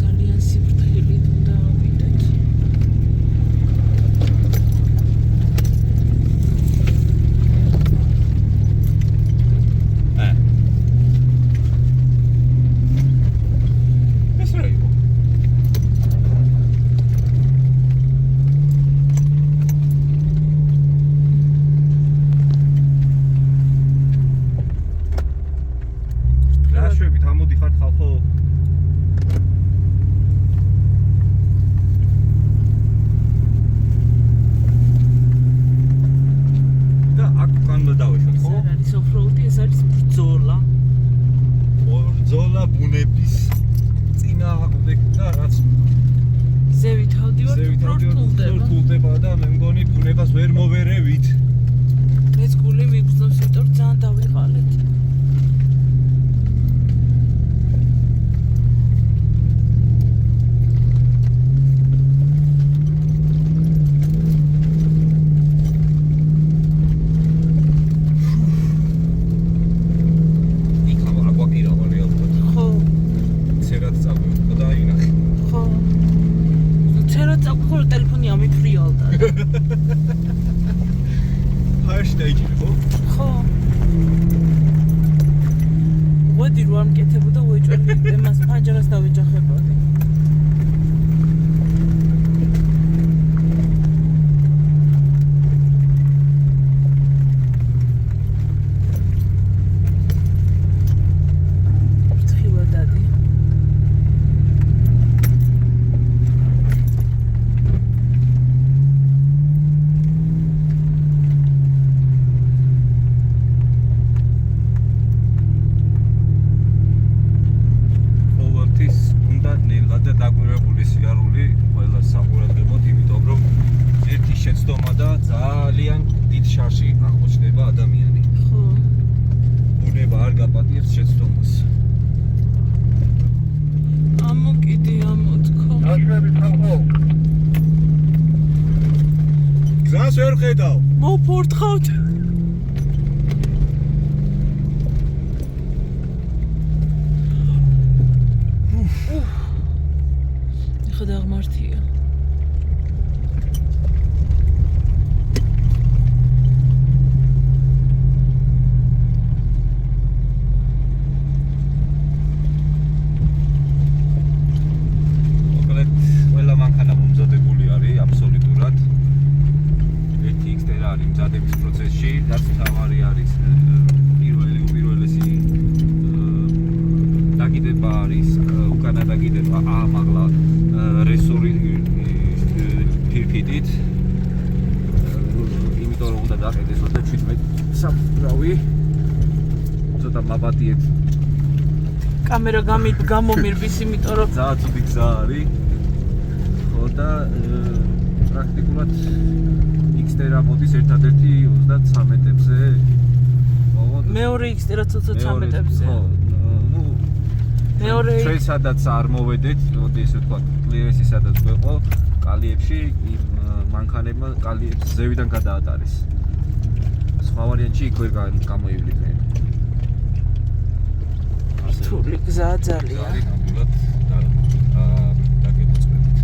ძალიან სიფრთხილით უნდა ავიდეთ ეს რა იყო? დაშვებით ამოდიხართ ხალხო და აქ კანდა დავეშოთ ხო? ეს არ არის ოფროუდი ეს არის ბრძოლა ბრძოლა ბუნების წინააღმდეგ და რაც ზევით ავდივართ უფრო რთულდება რთულდება და მე მგონი ბუნებას ვერ მოვერევით ეს გული მიგრძნობს იმიტომ რომ ძალიან დავიღალეთ ტელეფონი ამიფრიალდა. ჰაშტეგი ხო? ხო. ვადი რომ ამკეთებოდა უეჭველი იმას პანჯარას დავეჯახებოდი. დაგვირებული სიარული ყველა საყურადღებოდ, იმიტომ რომ ერთი შეცდომა და ძალიან დიდ შარში აღმოჩნდება ადამიანი. ხო. ბუნება არ გაპატიებს შეცდომას. ამოკიდე ამოთქო. დაშვებით ხალხო. გზას ვერ ხედავ. მოფორთხავთ. ხდაღმართია. მოკლედ ყველა მანქანა მომზადებული არის აბსოლუტურად. ერთი Xterra არის მზადების პროცესში, რაც თავარი არის უპირველესი დაგიდება არის უკანა დაგიდება ამაღლა რესორი ფირფიტით იმიტომ რომ უნდა დაყიდეს 17 სამრავი ცოტა მაბატიეთ კამერა გამომირბის იმიტომ რომ ძალიან ცუდი გზა არის ხო და პრაქტიკულად Xterra მოდის ერთადერთი 33-ებზე მეორე Xterra 33-ებზე ხო მეორე ჩვენ სადაც არ მოვედეთ, მოდი ესე ვთქვა, კლიერენსი სადაც გვეყო, კალიებში იმ მანქანებმა კალიებს ზევიდან გადაატარეს. სხვა ვარიანტში იქ ვერ გამოივლით მე. რთული გზა ძალიან. ნამდვილად დაგემოწმებით.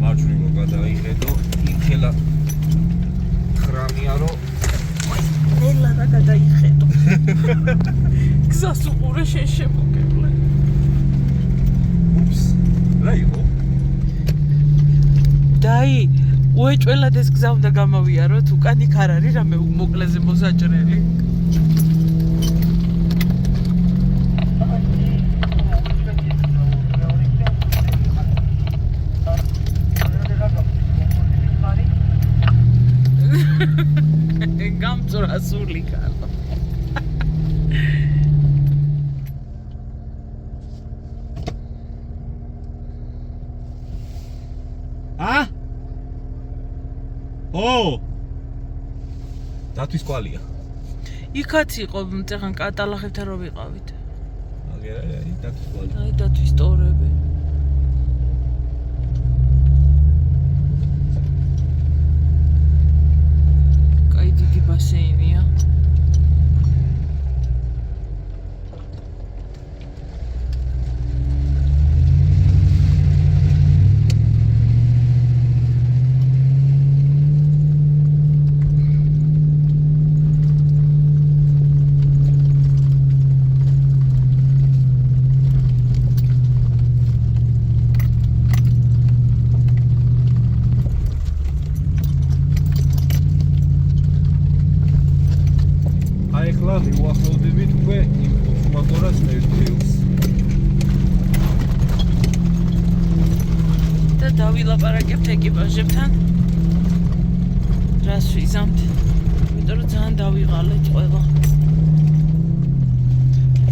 მარჯვნივ რო გადაიხედო, იქელა ხრამია რომ ნელა რა გადაიხედო. გზას უყურე შენ შემოგევლე. უპს. რა იყო? დაი, უეჭველად ეს გზა უნდა გამავიაროთ, უკან იქ არ არის რამე მოკლეზე მოსაჭრელი. მოწურა სული ქალო. ო! დათვის კვალია. იქაც იყო მწერან კატალაღებთან რო ვიყავით. აგერ აი დათვის კვალია. აი დათვის ტორები. კაი დიდი ბასეინია. ახლა მივახლოვდებით უკვე იმ ფუმაგორას ერთეულს. და დავილაპარაკებთ ეკიპაჟებთან. რას ვიზამთ? იმიტომ რომ ძალიან დავიღალეთ ყველა.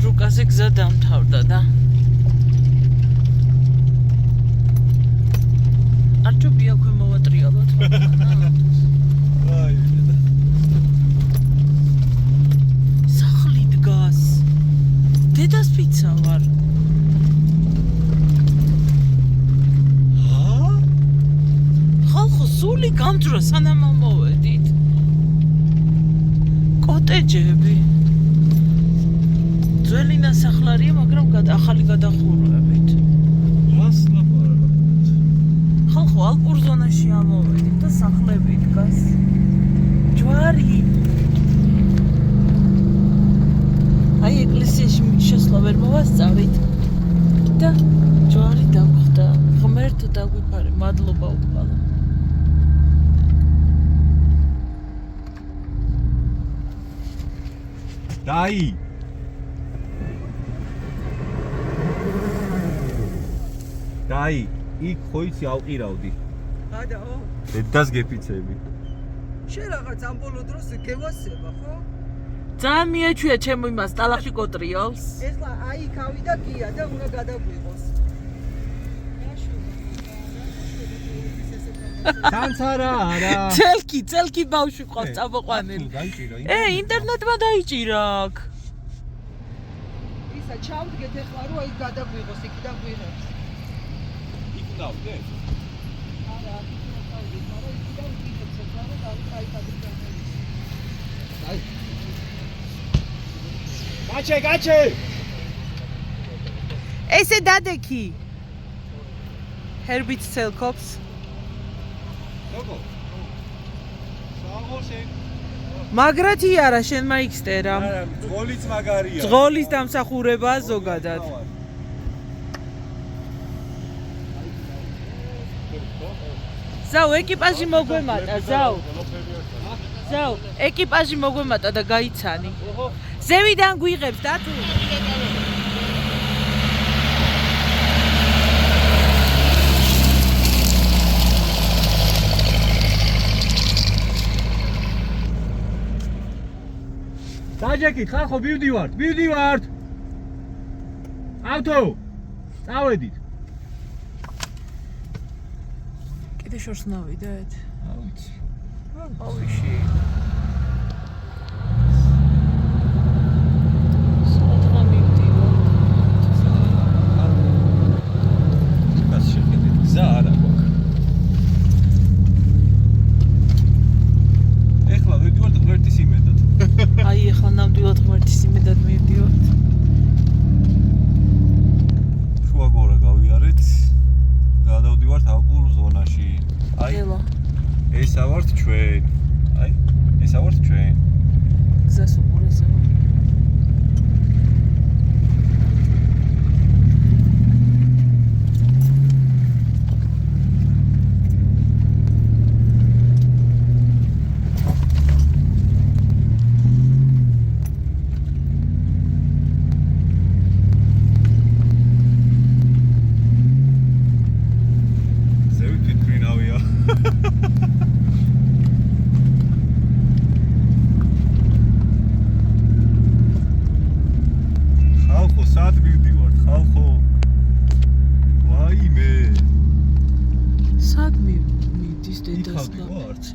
რუკაზე გზა დამთავრდა და არჩობი აქვე მოვატრიალოთ მაგრამ აი სახლი დგას. დედას პიცა ვარ. ხალხო სული გამძრა სანამ მოვედით. კოტეჯები. ძველი ნასახლარია, მაგრამ ახალი გადახურვებით. რას ლაპარაკობთ? ხალხო ალპურ ზონაში ამოვედით და სახლები დგას. ჯვარი. აი ეკლესიაში შესვლა ვერ მოვასწავით და ჯვარი დაგვხდა. ღმერთო დაგვიფარე, მადლობა უყალა. დაი დაი იქ ხო იცი ავყირავდი ადაო დედას გეფიცები შენ რაღაც ამ ბოლო დროს გევასება ხო? ძალიან მიაჩვია ჩემო იმას ტალახში კოტრიალს. ეხლა აი გავიდა გია და უნდა გადაგვიღოს. თანცარა არა წელკი ბავშვი ყავს წამოყვანილი. დაიჭირა ინტერნეტმა დაიჭირა აქ. ისა ჩავდგეთ ეხლა რომ აი გადაგვიღოს იქიდან გვიღებს. იქ დავდე არა, იქ უნდა წავიდეთ, მაგრამ იქიდან გვიღებს ეხლა რომ დავიკაიფადეთ. გაჩე ესე დადექი. ჰერბიც ცელკობს. როგორ საღოშენ მაგრათი არა შენ მაიქსტერა. არა ძღოლიც მაგარია ძღოლის დამსახურებაა ზოგადად. ზაუ ეკიპაჟი მოგვემატა ზაუ ეკიპაჟი მოგვემატა და გაიცანი. ზევიდან გვიღებს და თუ დაჯეკით ხალხო მივდივართ ავტო წავედით კიდე შორს ნავიდეთ. ავიცი ავიში სათმა მივდივართ. გას შეხედეთ გზა არა გვაქვს ეხლა ვიდივართ ღმერთის იმედად აი ახლა ნამდვილად ღმერთის იმედად მივდივართ. შუაგორა გავიარეთ გადავდივართ ალპურ ზონაში აი ელო ესა ვართ ჩვენ აი ესა ვართ ჩვენ გზას უყურესა. სად მიდის დედას იქავდი ხო არც?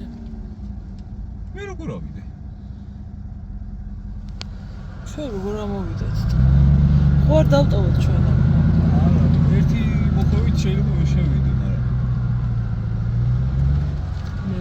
მე როგორ ავიდე? ჩვენ როგორ ამოვიდეთ? ხო არ დავტოვოთ ჩვენ. არა, ერთი მოხევით შეიძლება ვერ შევიდე, მაგრამ მე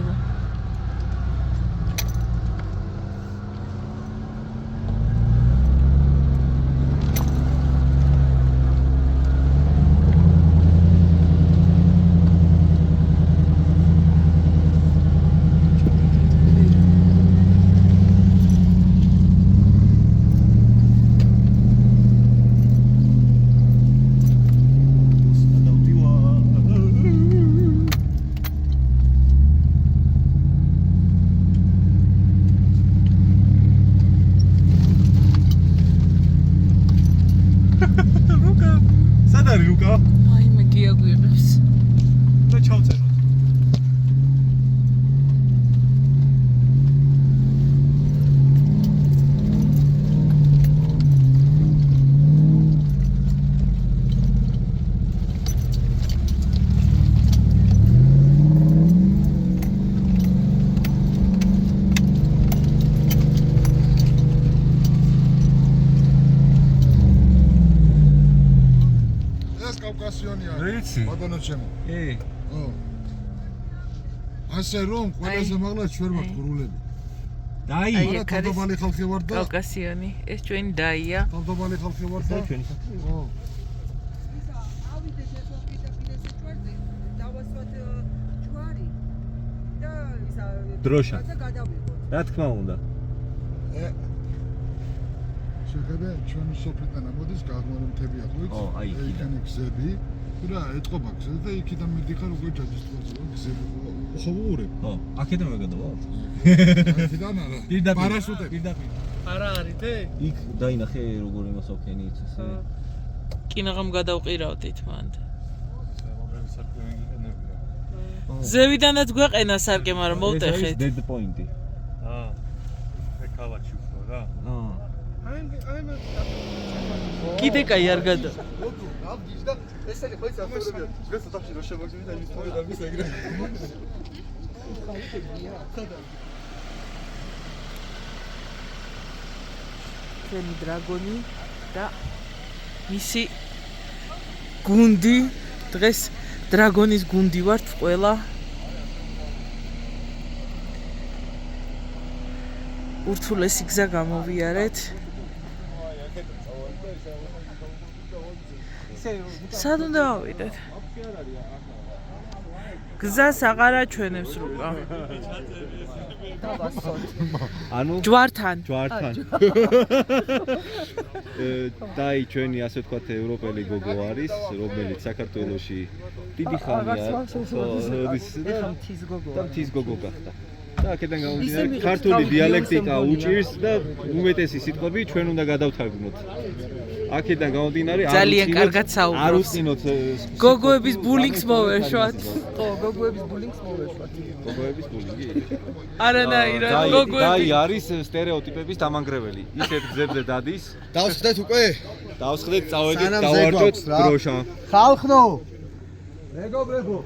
სად არის რუკა? აი მე გიაგვიღებს. და ჩავწეროთ. ეს კავკასიონია. ვიცი. ბატონო ჩემო. კი. ო. ასე რომ ყველაზე მაღლა ჩვენ ვართ ყურულები. დაი. აი, არა, აქ არის თავდაბალი ხალხი ვარ და კავკასიონი. ეს ჩვენი დაია. თავდაბალი ხალხი ვარ და ჩვენი ხალხი. ო. ავიდეთ ეს ოპიდაპირეს ჩვენზე დავასვათ ჯვარი და ისა დროშა. და გადავიღოთ. რა თქმა უნდა. შეხედე ჩვენ სოფლიდან ამოდის გაღმარი მთები აქვს ო, აი, იქიდან. იქიდან გზები და ეთყობა გზები და იქიდან მიდიხარ უკვე ჯაჯის თვალზე გზები ხო უყურებ ხო, აქედან მეგადავთ? აქედან არა პირდაპირ. პარაშუტები პირდაპირ. არა არის დე? იქ დაინახე როგორ იმას ოქენით ესე. კინაღამ გადავყირავდით მანდ. რომელი სარკმელი იყენებია? ზევიდანაც გვეყენა სარკე, მაგრამ მოვტეხეთ. dead point-ი. აა მე ქალაქში ვხო რა. აა. კიდე კაი არ გადა. ჩვენი დრაგონი და მისი გუნდი დღეს დრაგონის გუნდი ვართ ყველა. ურთულესი გზა გამოვიარეთ. სად უნდა ავიდეთ? გზას აღარ აჩვენებს რუკა. ანუ ჯვართან. ჯვართან. დაი ჩვენი ასე ვთქვათ ევროპელი გოგო არის, რომელიც საქართველოში დიდი ხანია. როდის და მთის გოგო. და მთის გოგო გახდა. და აქედან გამომდინარე ქართული დიალექტიკა უჭირს და უმეტესი სიტყვები ჩვენ უნდა გადავთარგმნოთ. აქედან გამომდინარე ძალიან კარგად საუბრობს. არ უწინოთ გოგოების ბულინგს მოვეშვათ. ხო, გოგოების ბულინგს მოვეშვათ. გოგოების ბულინგი. არანაირად დაი გოგოები. არის სტერეოტიპების დამანგრეველი. ისეთ გზებზე დადის. დავსხდეთ უკვე დავსხდეთ, წავედით, სანამ დავარჯოთ ზეგვაქვს რა. დროშა. ხალხნო მეგობრებო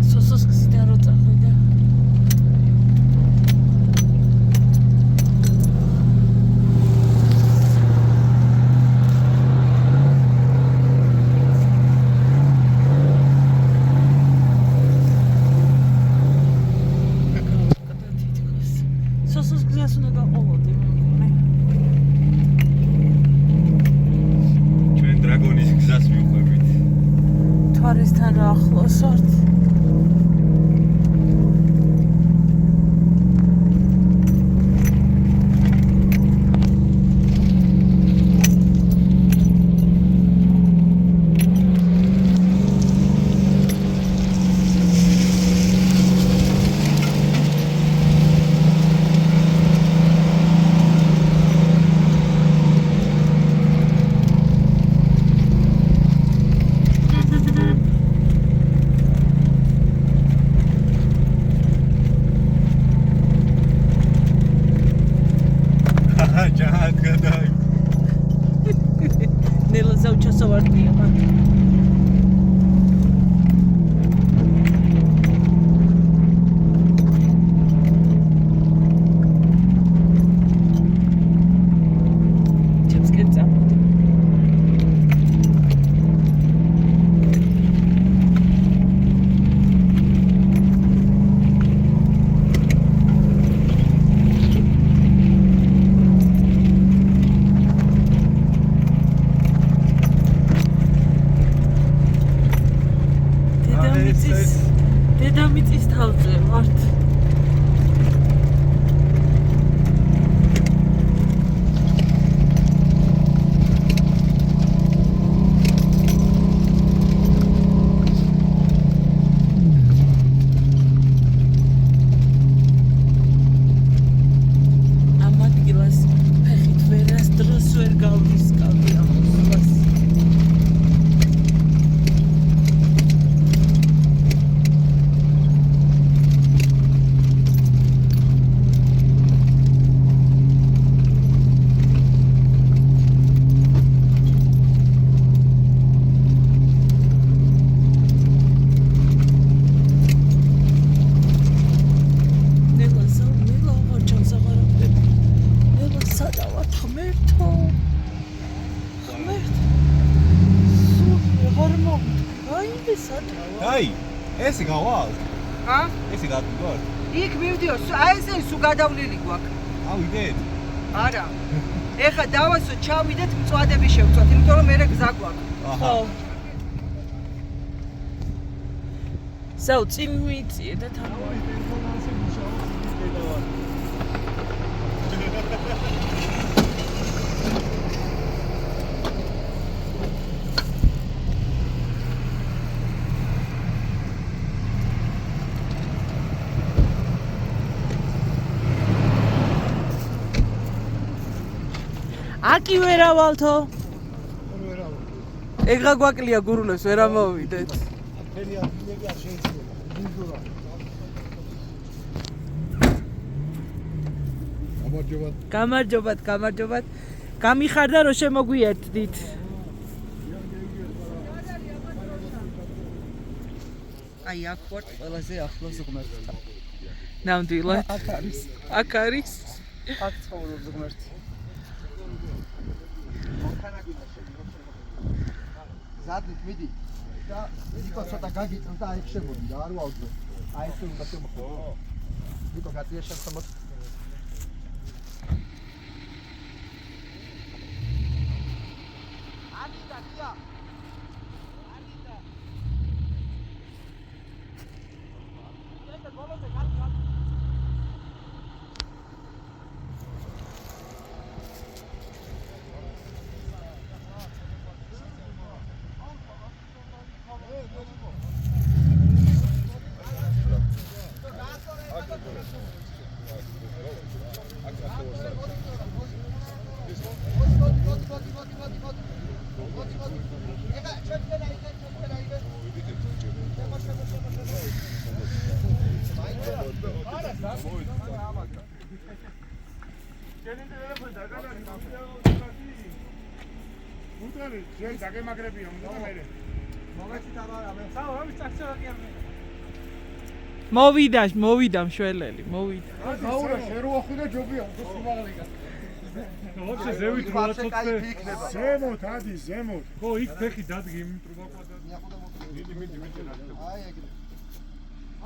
სოსოს გზიდან რო წახვიდა. სოსოს გზას უნდა გაყოლოდი მე მგონი. ჩვენ დრაგონის გზას მივყვებით. თვარესთან რა ახლოს ვართ. ჯაჰად გადაი. ნელა ზაუჩასოვარტია მაგ. დედამიწის თავზე ვართ. ამ ადგილას ფეხით ვერასდროს ვერ გავდისკავდი ამ მოსვლას. აი, ესე გავალ? ჰა? ესე გადმივარ? იქ მივდიოს, აი ესე სულ გადავლილი გვაქვს. ავიდეთ. არა. ეხა დავასო, ჩავიდეთ, მწვადები შევწვათ, იმიტომ რომ მერე გზა გვაქვს. აჰა. საუ წინ მიწიე და თან. აკი ვერავალთო? ეგა გვაკლია გურულებს ვერ ამოვიდეთ. გამარჯობათ. გამიხარდა რომ შემოგვიერთდით. აი აქ ვარ ყველაზე ახლოს ღმერთთან. ნამდვილად. აქ არის. აქ აქ ცხოვრობს ღმერთი. ზადით მიდი და ნიკო ცოტა გაგიწევ და აი შემოდი და არ ვაუძვე. აი ეს უნდა შემოხო. ნიკო გაწია შემოხო. მოვიდა მშველელი, მოვიდა. გაურა შეროახი და ჯობია უფრო სიმაღლეა. ოჩე ზევით რო აწოცე. ზემოთ ადი, ზემოთ. ხო, იქ ფეხი დადგი იმ ტრუბაკვა. მიდი. აი ეგრე.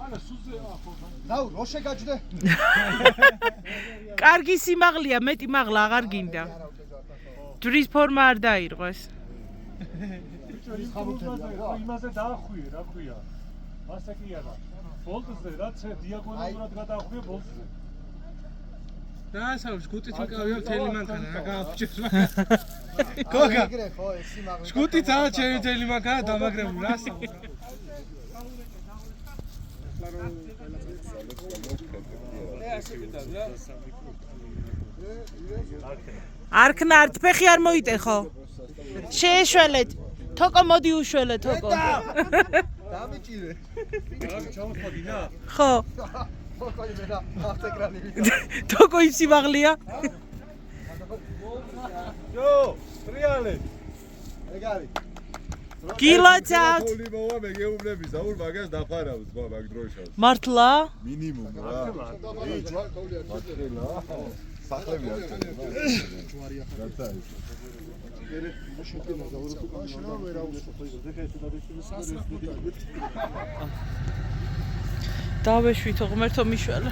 არა, სუზე ახო. დაუ, რო შეგაჯდე? კარგი სიმაღლეა, მეტი მაღლა აღარ გინდა. ჯვრის ფორმა არ დაირღვეს. იმაზე დაახვიე, რა ქვია. ასე კი არა. ბოლტზე რაც დიაგონალურად გადაახვიე ბოლტზე. დაასაუბრ, შგუტით მკავია მთელი მანქანა, რა გააფუჭებს მაგას. გოგა. ეგრე ხო, ეს სიმაღლე. შგუტით არა ჩემი მთელი მანქანა დამაგრებული, რა საუბრ. არქნა არც ფეხი არ მოიტეხო. შეეშველეთ. თოკო მოდი უშველე თოკო. დამიჭირე. რა ჩამოხოდინა? ხო. მოყოლი მე და ავტოკრანი. თოკო ის სიმაღლეა? ჯო, რეალე. ეგ არის. გილოცავთ. თული მოვა მე გეუბნები ზაურ მაგას დაფარავს მაგ დროშას. მართლა? მინიმუმ რა. მართლა. სახლები არ წერება. რაცა ის. დავეშვითო ღმერთო მიშველე.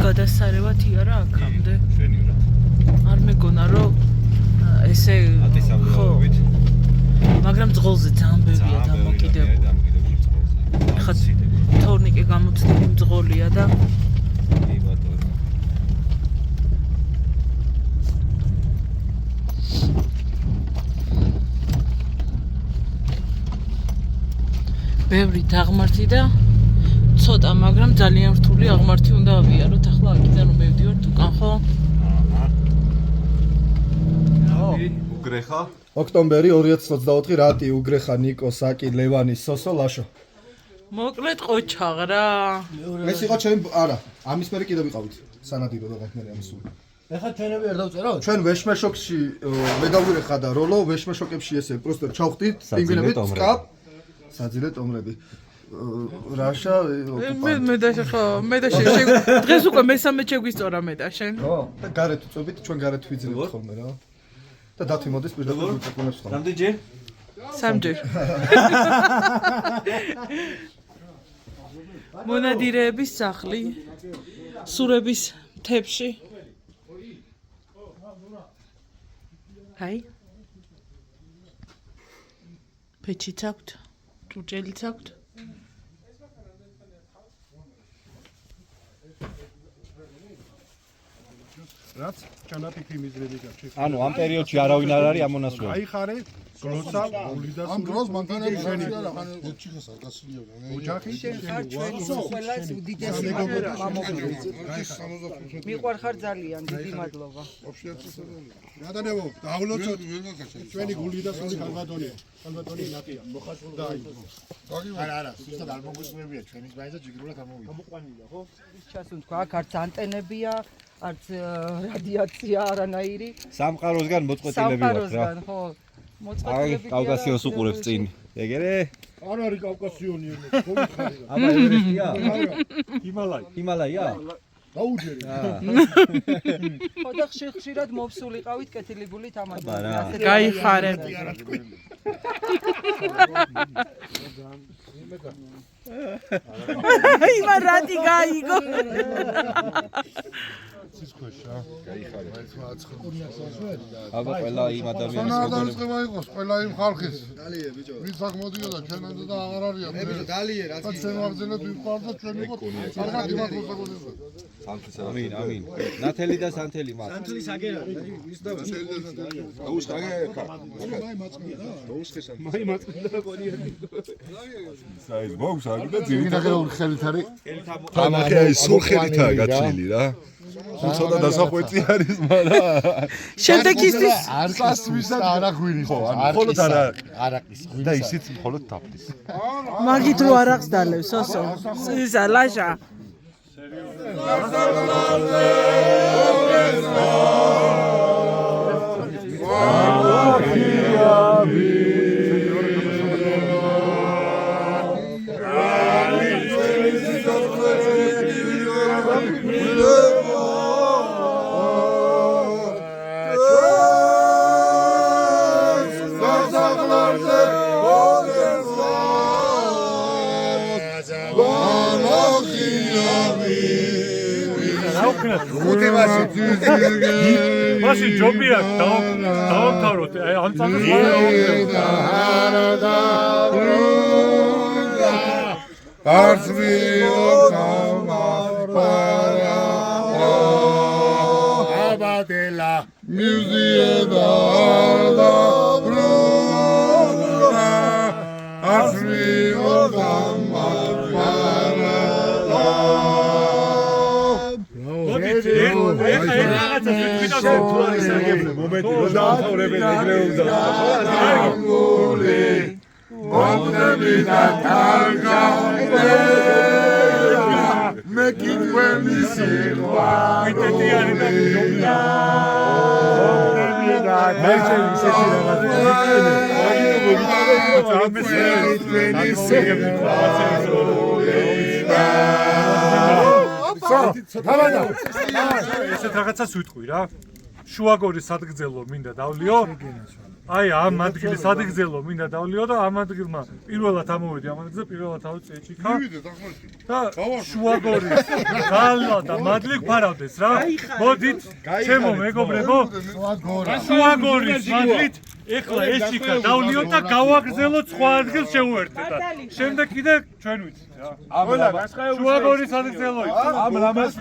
გადასარევათ იარა აქამდე. შენი რა. არ მეგონა რომ ესე ატესავლობით. მაგრამ ძღოლზე ძალიან ბევრია დამოკიდებული. ხა თორნიკე გამოცდილი ძღოლია და კი ბატონო. ბევრი დაღმართი და ცოტა, მაგრამ ძალიან რთული აღმართი უნდა ავიაროთ. ახლა აქედან რომ მივდივართ უკან ხო? უგრეხა? ოქტომბერი 2024 რატი უგრეხა ნიკო საკი ლევანი სოსო ლაშო. მოკლედ ყოჩაღრა. ეს იყო ჩემ არა, ამის მერე კიდე ვიყავით. სანადირო და ღმერთი ამისული. ეხლა ჩვენები არ დავწეროთ? ჩვენ ვეშმეშოკში მე დავურეხა და როლო ვეშმეშოკებში ესე პროსტო ჩავხდით პინგვინებით სკაპ საძილე ტომრები. რაშა მე და ხო მე და დღეს უკვე მესამე შეგვისწორა მე და შენ ხო და გარეთ უწობით ჩვენ გარეთ ვიძლებთ ხოლმე რა და დათი მოდის პირდაპირ ვიწაკუნებს ხოლმე რამდენჯერ? სამჯერ მონადირეების სახლი სურების მთებში აი პეჩიც აქვთ ჭურჭელიც აქვთ რაც ჩანაფიქრი მიზნები გაჩვენე. ანუ ამ პერიოდში არავინ არ არის ამონასველი. აიხარე, გლოცა, გულიდა სულ. ამ დროს მანქანები შენი არა, ხან ოჩიხას არ გასულია. ოჯახი შენ ხარ ჩვენი ყველას უდიდესი მამობლები. მიყვარხარ ძალიან, დიდი მადლობა. რატანებო, დავლოცოთ. ჩვენი გულიდა სული ხალბატონია. ხალბატონი ნაკია. მოხაზულდაი. არა, ზუსტად არ მოგვიწევია ჩვენის ბაიზე ჯიგრულად ამოვიდა. მოყვანილია, ხო? ის ჩასუნ თქვა, აქ არც ანტენებია, არც რადიაცია არანაირი. სამყაროსგან მოწყვეტილები ვართ რა. სამყაროსგან, ხო. აი, მოწყვეტილები. კავკასიოს უყურებს წინ. ეგერე? არ არის კავკასიონი ემეთ, ხომიხარი. აბა ევერესტია? ჰიმალაი. ჰიმალაია? დაუჯერი. ხო და ხშირად მოვსულიყავით კეთილიბული თამაში. აბა რა. გაიხარეთ აი მარადი გაიგო სისქოშა. აბა ყველა იმ ადამიანის სანადამწყება იყოს, ყველა იმ ხალხის. დალიე ბიჭო. ვინც აქ მოდიოდა ჩვენამდე და აღარ არიან. მე ბიჭო დალიე რაც კი. ჩვენ ვაგზავნეთ ვიყავთ და ჩვენ ვიყოთ. აღარ იმართოს აგონებდა. ამინ, ამინ. ნათელი და სანთელი მას. სანთლის აგერა ის და აუსკაგე ხა. მაი მაწყდა. აუსკესა. მაი მაწყდა კონიაკი. საის ბოქს არ მინახეულ ხელით არის. თანახი აი სულხელითაა გაცილი რა. ცოტა დასახვეწი არის, მაგრამ შემდეგ ისთვის სასვისად არაღვინის. ხო, მხოლოდ არაყის. და ისიც მხოლოდ თაფლის. მაგით რო არახს დალევს ოსო ისა ლაშა მაშინ ჯობია დავამთავროთ ამ წამს აბადელა მიზიედა და მომენტი რომ დაამთავრებენ ეგრეულდა. მე კითხვები სიყვა მიტეტიანი და ჯობია მე ისეთი ესეთ რაღაცას ვიტყვი რა. შუაგორის სადგზელო მინდა დავლიო. აი ამ ადგილის სადგზელო მინდა დავლიო და ამ ადგილმა პირველად ამოვედი ამ ადგილზე პირველად ავიწე ეჭიქა. და შუაგორის გალა და მადლი გვფარავდეს რა. მოდით ჩემო მეგობრებო შუაგორის მადლით ეხლა ეჭიქა დავლიო და გავაგზელოთ სხვა ადგილს შევუერთდეთ. შემდეგ კიდე ჩვენ ვიცით რა. შუაგორის სადგზელო ამ რამას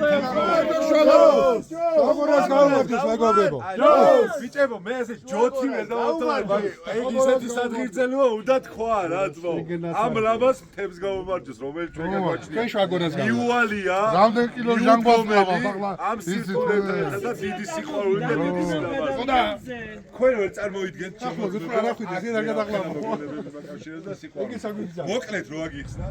ვიჭებო მე ესე ჯოთი ვერ დავავთვალე მაგრამ ეგ ისეთი სადგილზელოა უნდა თქვა რა ძმო ამ რამას მთებს გამომარჯოს რომელიც ჩვენ გაგვაჩნია იუალია რამდენ კილო ჟანგბადს ახლა ამ სიტყვებთან და დიდი სიყვარული და დიდი სიყვარული და თქვენ ვერ წარმოიდგენთ ახლა რა ხვიდი ეს რა გადაღლამო და სიყვარული მოკლედ რო აგიხსნა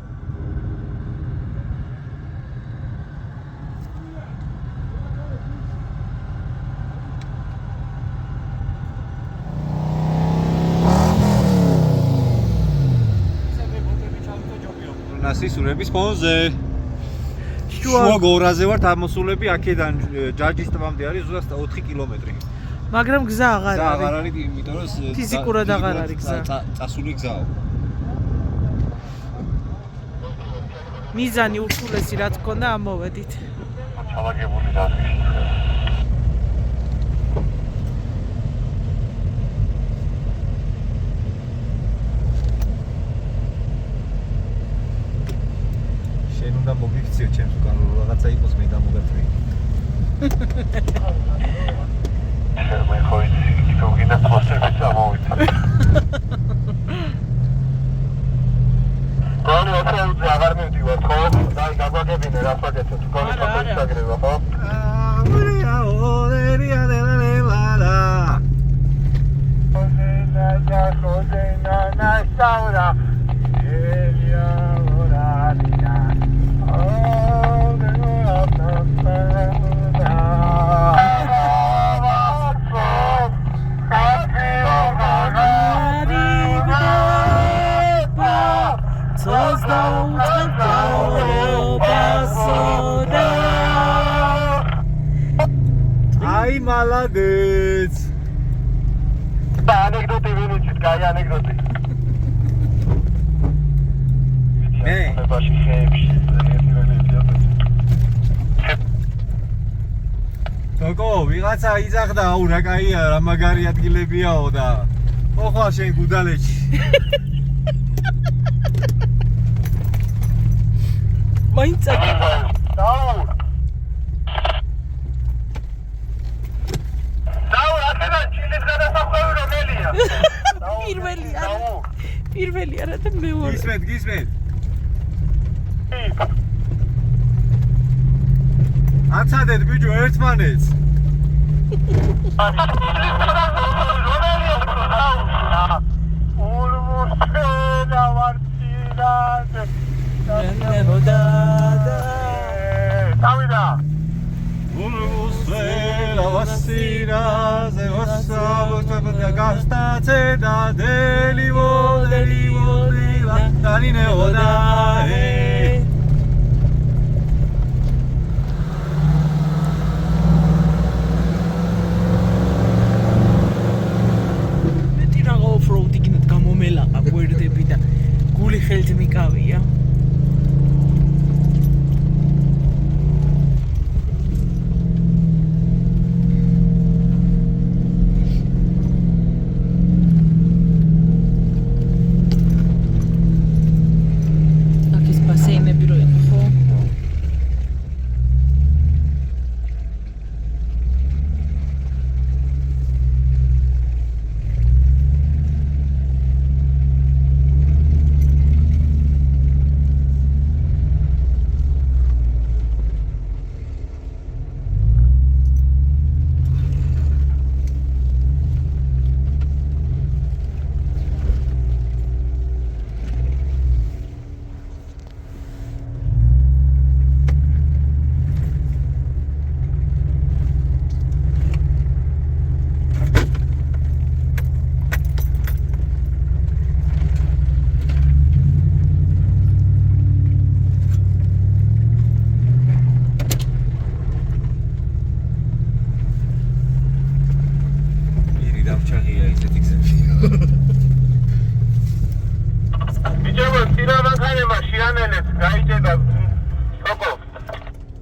ნასისურების ფონზე შუაგორაზე ვართ ამოსულები აქედან ჯაჯის ტბამდე არის ზუსტად 4 კილომეტრი მაგრამ გზა აღარ და არის აღარ არის იმიტომ რომ ფიზიკურად აღარ არის გზა წასული გზაა მიზანი ურთულესი რაც გქონდა ამოვედით ჩალაგებული დადგეს უნდა მოგიქციო ჩემს უკან რომ რაღაცა იყოს მე გამოგაწვი. მე ხო იცი თუ გინდა თვალსები წამოვიდა. კონი ოქროზე აღარ მივდივარ ხო? დაი გაგვაგებინე რა ფაკეთო თუ კონი ფაკეთო შეგრება ხო? მურია ოდერია დელელალა. ოდენა ჯა ოდენა ნასაურა. ელია ორალია. Ai maladez. Anecdote veniți, ca anecdote. თოკო, ვიღაცა იძახდა, აუ რა კაია, რა მაგარი ადგილებიაო და ოხლა შენ გუდალეთში. მაინც პირველი არა და მეორე. გისმენთ. აცადეთ ბიჭო ერთმანეთს. გამომელაყა გვერდები და გული ხელთ მიკავია. აქ ეს ბასეინები რო იყო, ხო?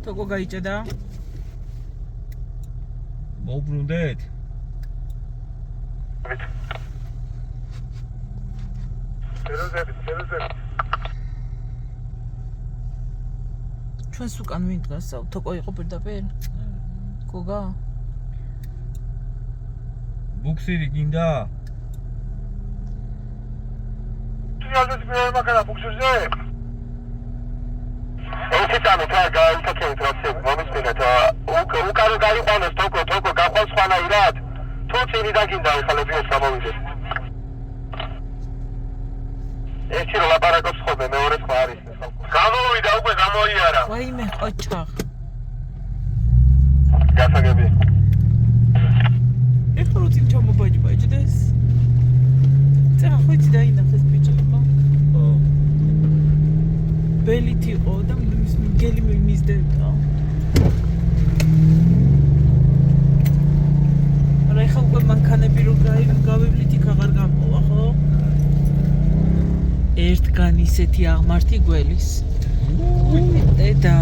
თოკო გაიჭედა? მოუბრუნდეთ? ჩვენს უკან ვინ დგას? თოკო იყო პირდაპირ? გოგა? ბუქსირი გინდა? ვაიმე ყოჩა. ეხლა რო წინ ჩამობაჯბაჯდეს. წერა ხუთი დაინახეს ბიჭებმა. ბელით იყო და გელი მიზდებდა. არა ეხლა უკვე მანქანები რო გავევლით იქ აღარ გამოვა, ხო? ერთგან ისეთი აღმართი გველის. დედა.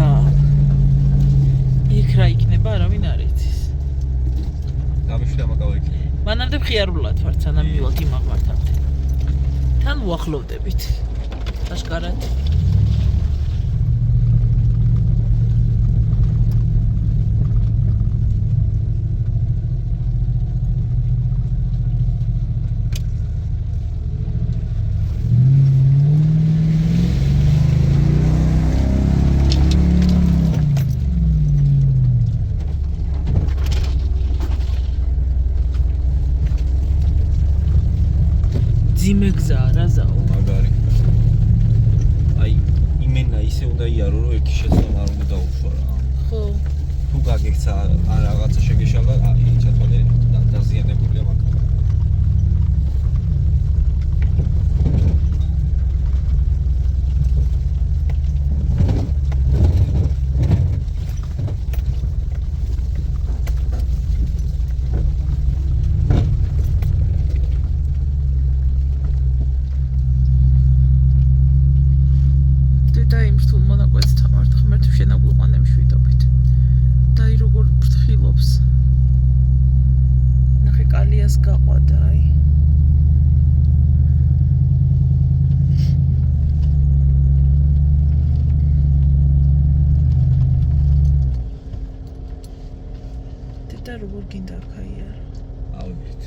იქ რა იქნება, არავინ არ იცის. გამიშვიდა მაგავექი. მანამდე მხიარულად ვარ, სანამ მივალთ იმ აღმართამდე. თან უახლოვდებით. აშკარად. ძიმეგზა რა ზაო მაგარი. აი იმენა ისე უნდა იარო რომ ერთი შეცდომა არ უნდა დაუშვა რა. ხო. თუ გაგექცა ან რაღაცა შეგეშალა, აი ჩათვალე დაზიანებულია მაგარი. გაყვადა აი და როგორ გინდა ხაია ავიდით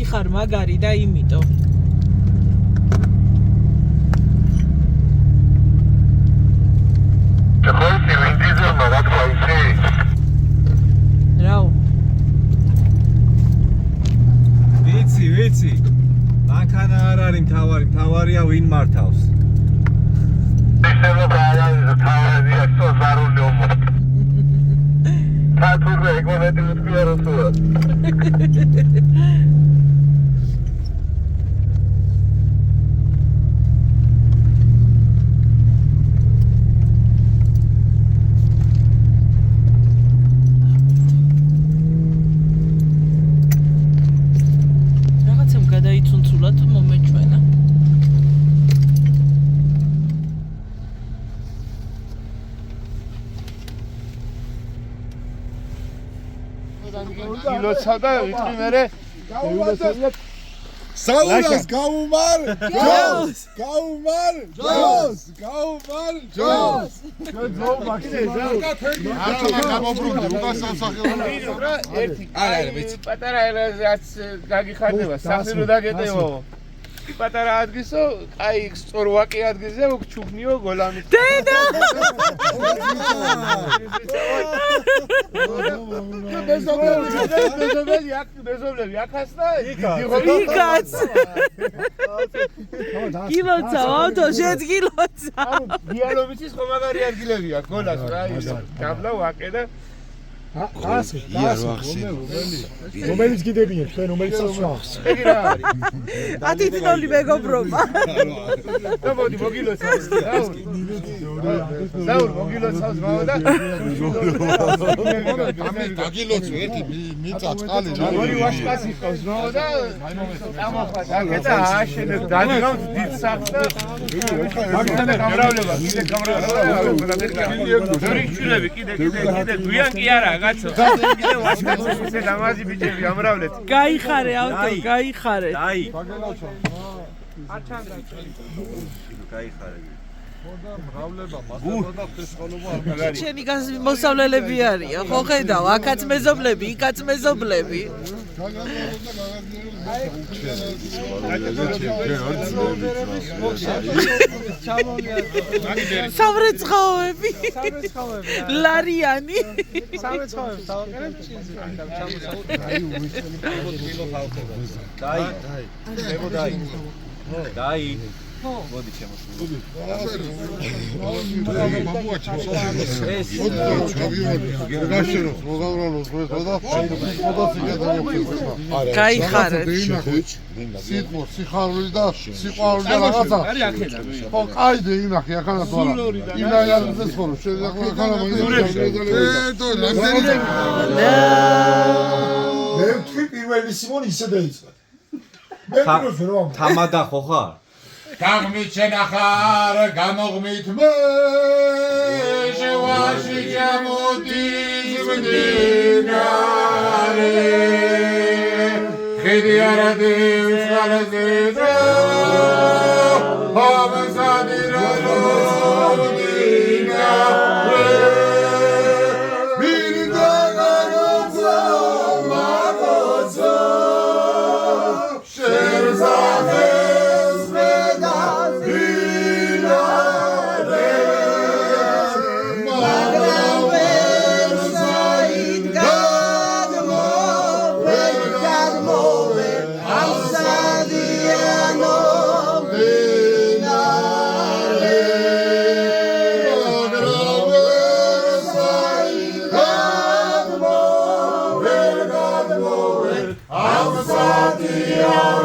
ხარ მაგარი და იმიტომ. რაო? ვიცი. მანქანა არ არის მთავარია ვინ მართავს. რაღაცამ გადაიცუნცულა თუ მომეჩვენა. კილოცა და ვიტყვი მერე საულას გაუმარ ჯოს ძო მაქსიმალურად არტომა გამობრუნდი უკან სამსახიობო არა ვიცი პატარა რაც გაგიხარდება სახირო დაგეტევო პატარა ადგილსო აი სწორვაკი ადგილზე ჩუქნიო გოლამი დედა მეზობლები აქაც და იქაც კილოცა ავტო შეც კილოცა დიალოვიცის ხომაგარი ადგილებია გოლას რა ის გაბლა ვაკე და რომელიც გიდებინე ჩვენ რომელიც ასვავს ეგ რა არის 10 წლული მეგობრობა და მოდი მოგილოცავს დაურ მოგილოცავს მავა და ამის დაგილოცო ერთი მიწა წყალი რა ორი ვაშკაცი ყავს მავა და ამახლა დაკეთა აშენებ დადგავთ დიდ სახს და მაგიტანა გამრავლება კიდე გამრავლება ორი ჩულები კიდე გვიან კი არა კაცო კიდე ვაშკაცი ისე დამაზი ბიჭები ამრავლეთ გაიხარე ავტო გაიხარე დაი არჩანდა გაიხარე შენი მოსავლელები არიან ხო ხედავ აქაც მეზობლები იქაც მეზობლები სამრეცხაოები ლარიანი დაი მოდი შემოსული გაიხარეთ სიხარული და სიყვარული და რაღაცა ხო ყაიდე იმახი ახლა თუ არა იმაიანზე ხოლმე შეიძლება ახლა მე ვთქვი პირველი სიმონ ისე დაიწყე მე ვფიქრობ რომ თამადა ხო ხარ გაღმით შენახარ გამოღმით მე ჟევაში ჯამოდის მდინარე ხედი არადევს ხალაზე და ამასადი რა მდინარე მინდა გაროცა მაგოცა შერზადე Yeah.